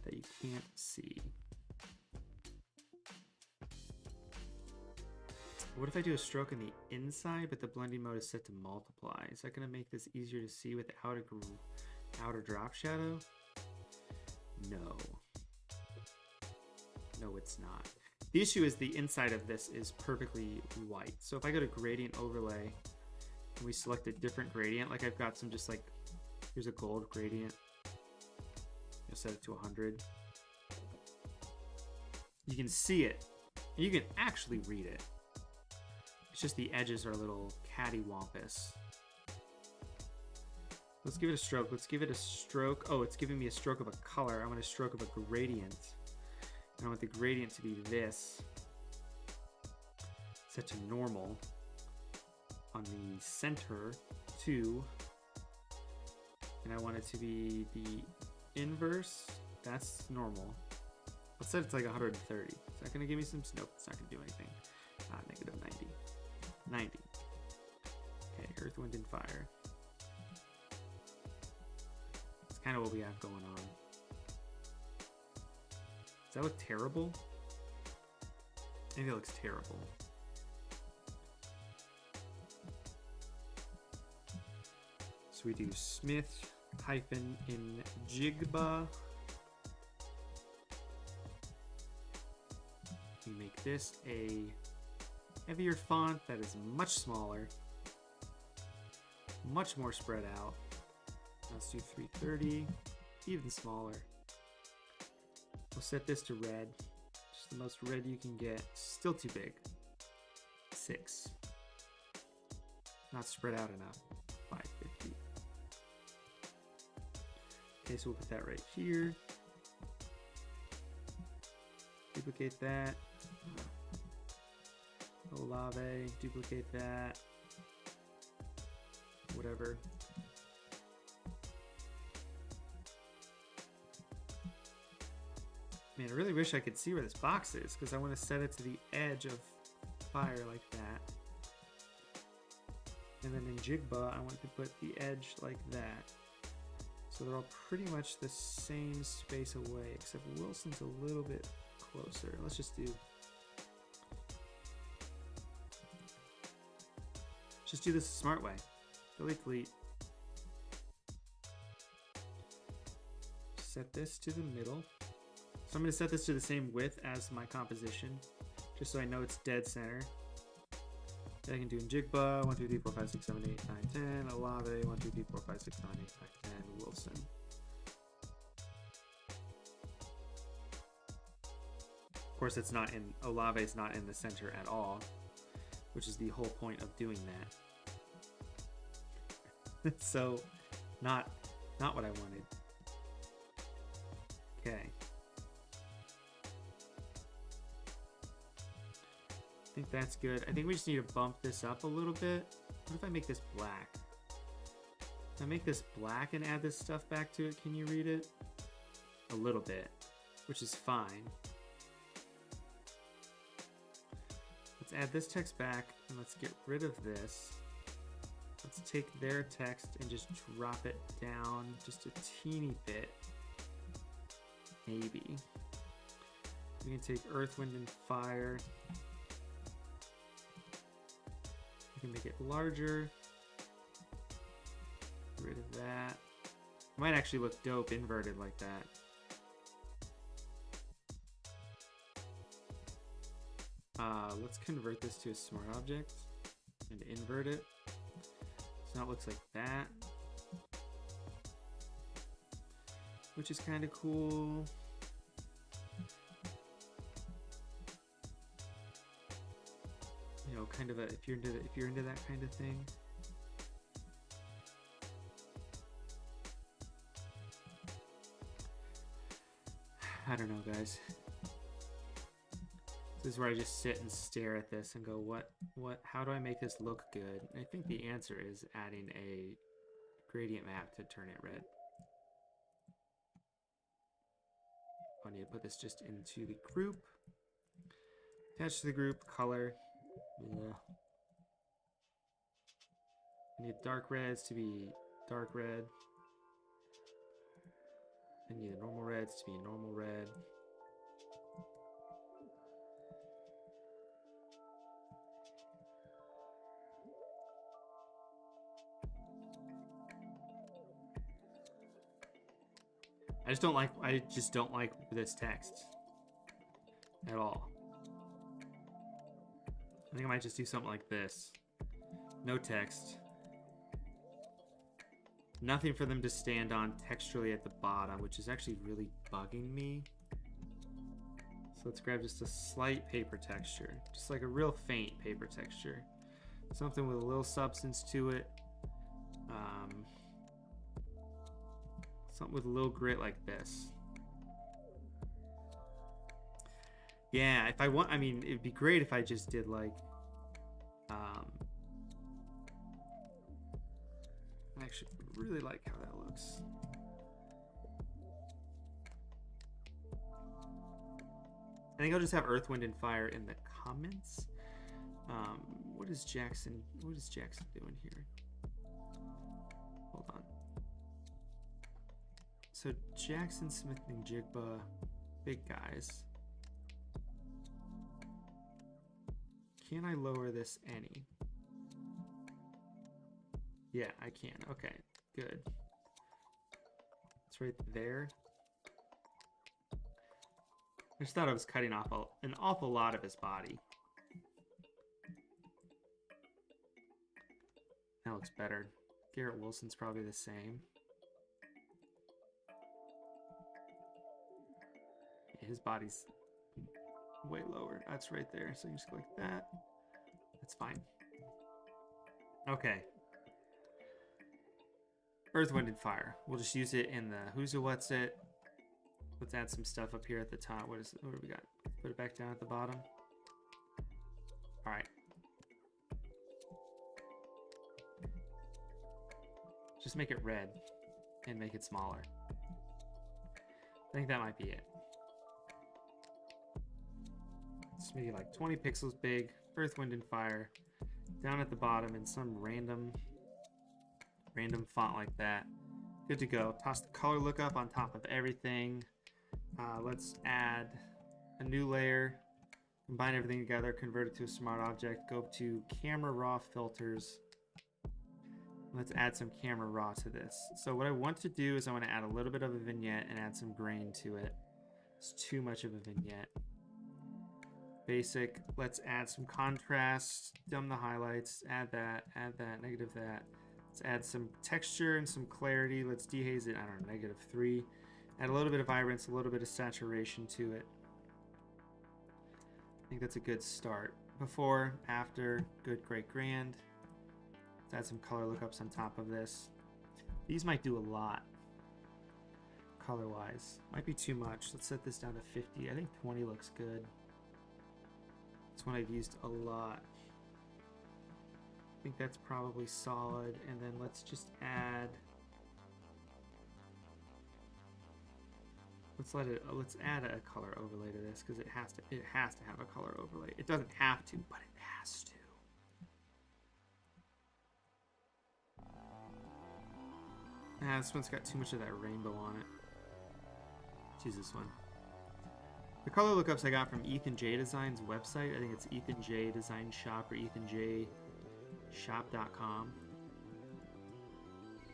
that you can't see. What if I do a stroke on the inside, but the blending mode is set to multiply? Is that going to make this easier to see without a outer drop shadow? No. No, it's not. The issue is the inside of this is perfectly white. So if I go to gradient overlay and we select a different gradient, like I've got some just like, here's a gold gradient. You'll set it to 100. You can see it. And you can actually read it. It's just the edges are a little cattywampus. Let's give it a stroke. Let's give it a stroke. Oh, it's giving me a stroke of a color. I want a stroke of a gradient. And I want the gradient to be this. Set to normal. On the center, 2. And I want it to be the inverse. That's normal. Let's set it to like 130. Is that going to give me some? Nope, it's not going to do anything. Negative 90. 90. Okay, Earth, Wind, and Fire. It's kind of what we have going on. Does that look terrible? Maybe it looks terrible. So we do Smith hyphen in Jigba. We make this a heavier font that is much smaller, much more spread out. Let's do 330, even smaller. We'll set this to red, just the most red you can get. Still too big. 6. Not spread out enough. 550. Okay, so we'll put that right here. Duplicate that. Olave, duplicate that. Whatever. Man, I really wish I could see where this box is because I want to set it to the edge of fire like that. And then in Jigba, I want to put the edge like that. So they're all pretty much the same space away, except Wilson's a little bit closer. Let's just do this the smart way. Delete. Set this to the middle. So I'm going to set this to the same width as my composition, just so I know it's dead center. Then I can do in Jigba, 1, 2, 3, 4, 5, 6, 7, 8, 9, 10. Olave, 1, 2, 3, 4, 5, 6, 7, 8, 9, 10. Wilson. Of course, it's not in, Olave's not in the center at all, which is the whole point of doing that. So, not what I wanted. Okay. I think that's good. I think we just need to bump this up a little bit. What if I make this black? If I make this black and add this stuff back to it, can you read it? A little bit, which is fine. Let's add this text back and let's get rid of this. Let's take their text and just drop it down just a teeny bit. Maybe. We can take Earth, Wind, and Fire. We can make it larger. Get rid of that. It might actually look dope inverted like that. Let's convert this to a smart object and invert it. So now it looks like that, which is kind of cool. you know, kind of a, if you're into that kind of thing. I don't know, guys. This is where I just sit and stare at this and go, how do I make this look good? And I think the answer is adding a gradient map to turn it red. I need to put this just into the group. Attach to the group, color. Yeah. I need dark reds to be dark red. I need the normal reds to be normal red. I just don't like this text at all. I think I might just do something like this. No text. Nothing for them to stand on texturally at the bottom, which is actually really bugging me. So let's grab just a slight paper texture. Just like a real faint paper texture. Something with a little substance to it. Something with a little grit like this. Yeah, if I want, I mean, it'd be great if I just did like, I actually really like how that looks. I think I'll just have Earth, Wind, and Fire in the comments. What is Jackson doing here? Hold on. So Jackson, Smith, and Jigba, big guys. Can I lower this any? Yeah, I can. Okay, good. It's right there. I just thought I was cutting off an awful lot of his body. That looks better. Garrett Wilson's probably the same. Yeah, his body's way lower. That's right there. So you just go like that. That's fine. Okay. Earth, Wind, and Fire. We'll just use it in the who's who, what's it. Let's add some stuff up here at the top. What do we got? Put it back down at the bottom. All right. Just make it red and make it smaller. I think that might be it. It's maybe like 20 pixels big. Earth, Wind, and Fire. Down at the bottom in some random font like that. Good to go. Toss the color lookup on top of everything. Let's add a new layer. Combine everything together. Convert it to a smart object. Go to camera raw filters. Let's add some camera raw to this. So what I want to do is I want to add a little bit of a vignette and add some grain to it. It's too much of a vignette. Basic. Let's add some contrast. Dim the highlights. Add that. Negative that. Let's add some texture and some clarity. Let's dehaze it. I don't know, -3. Add a little bit of vibrance, a little bit of saturation to it. I think that's a good start. Before, after, good, great, grand. Let's add some color lookups on top of this. These might do a lot color-wise. Might be too much. Let's set this down to 50. I think 20 looks good. It's one I've used a lot. I think that's probably solid. And then let's just add. Let's add a color overlay to this because it has to have a color overlay. It doesn't have to, but it has to. This one's got too much of that rainbow on it. Let's use this one. The color lookups I got from Ethan J Design's website. I think it's Ethan J Design Shop or ethanjshop.com.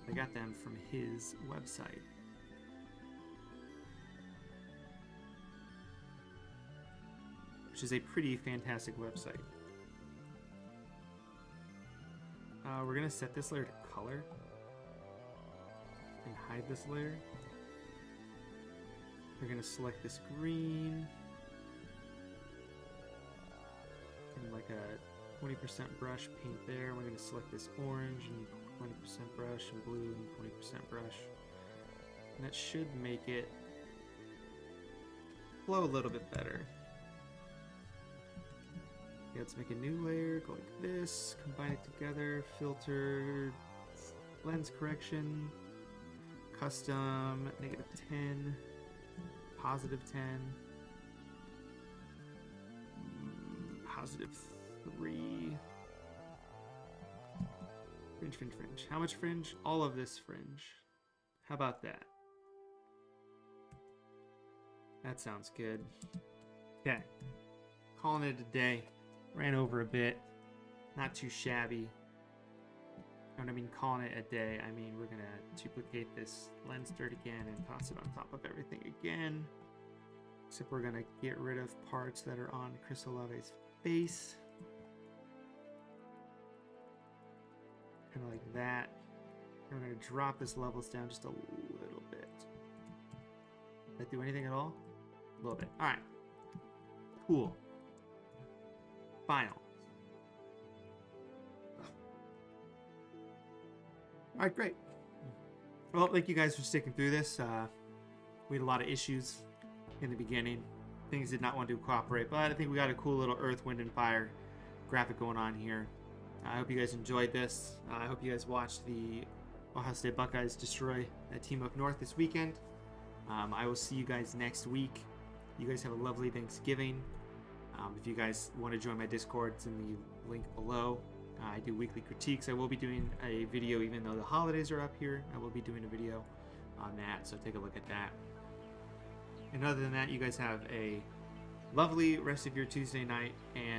I got them from his website. Which is a pretty fantastic website. We're going to set this layer to color and hide this layer. We're going to select this green and like a 20% brush paint there. We're going to select this orange and 20% brush and blue and 20% brush. And that should make it flow a little bit better. Okay, let's make a new layer, go like this, combine it together, filter, lens correction, custom, -10, +10, +3, fringe. How much fringe? All of this fringe. How about that? That sounds good. Okay, calling it a day. Ran over a bit, not too shabby. And I mean calling it a day, I mean we're gonna duplicate this lens dirt again and toss it on top of everything again. Except we're gonna get rid of parts that are on Chrysolave's face. Kind of like that. And we're gonna drop this levels down just a little bit. Did that do anything at all? A little bit. Alright. Cool. Final. All right, great. Well, thank you guys for sticking through this. We had a lot of issues in the beginning. Things did not want to cooperate, but I think we got a cool little Earth, Wind, and Fire graphic going on here. I hope you guys enjoyed this. I hope you guys watched the Ohio State Buckeyes destroy that team up north this weekend. I will see you guys next week. You guys have a lovely Thanksgiving. If you guys want to join my Discord, it's in the link below. I do weekly critiques. I will be doing a video even though the holidays are up here. I will be doing a video on that, so take a look at that. And other than that, you guys have a lovely rest of your Tuesday night, and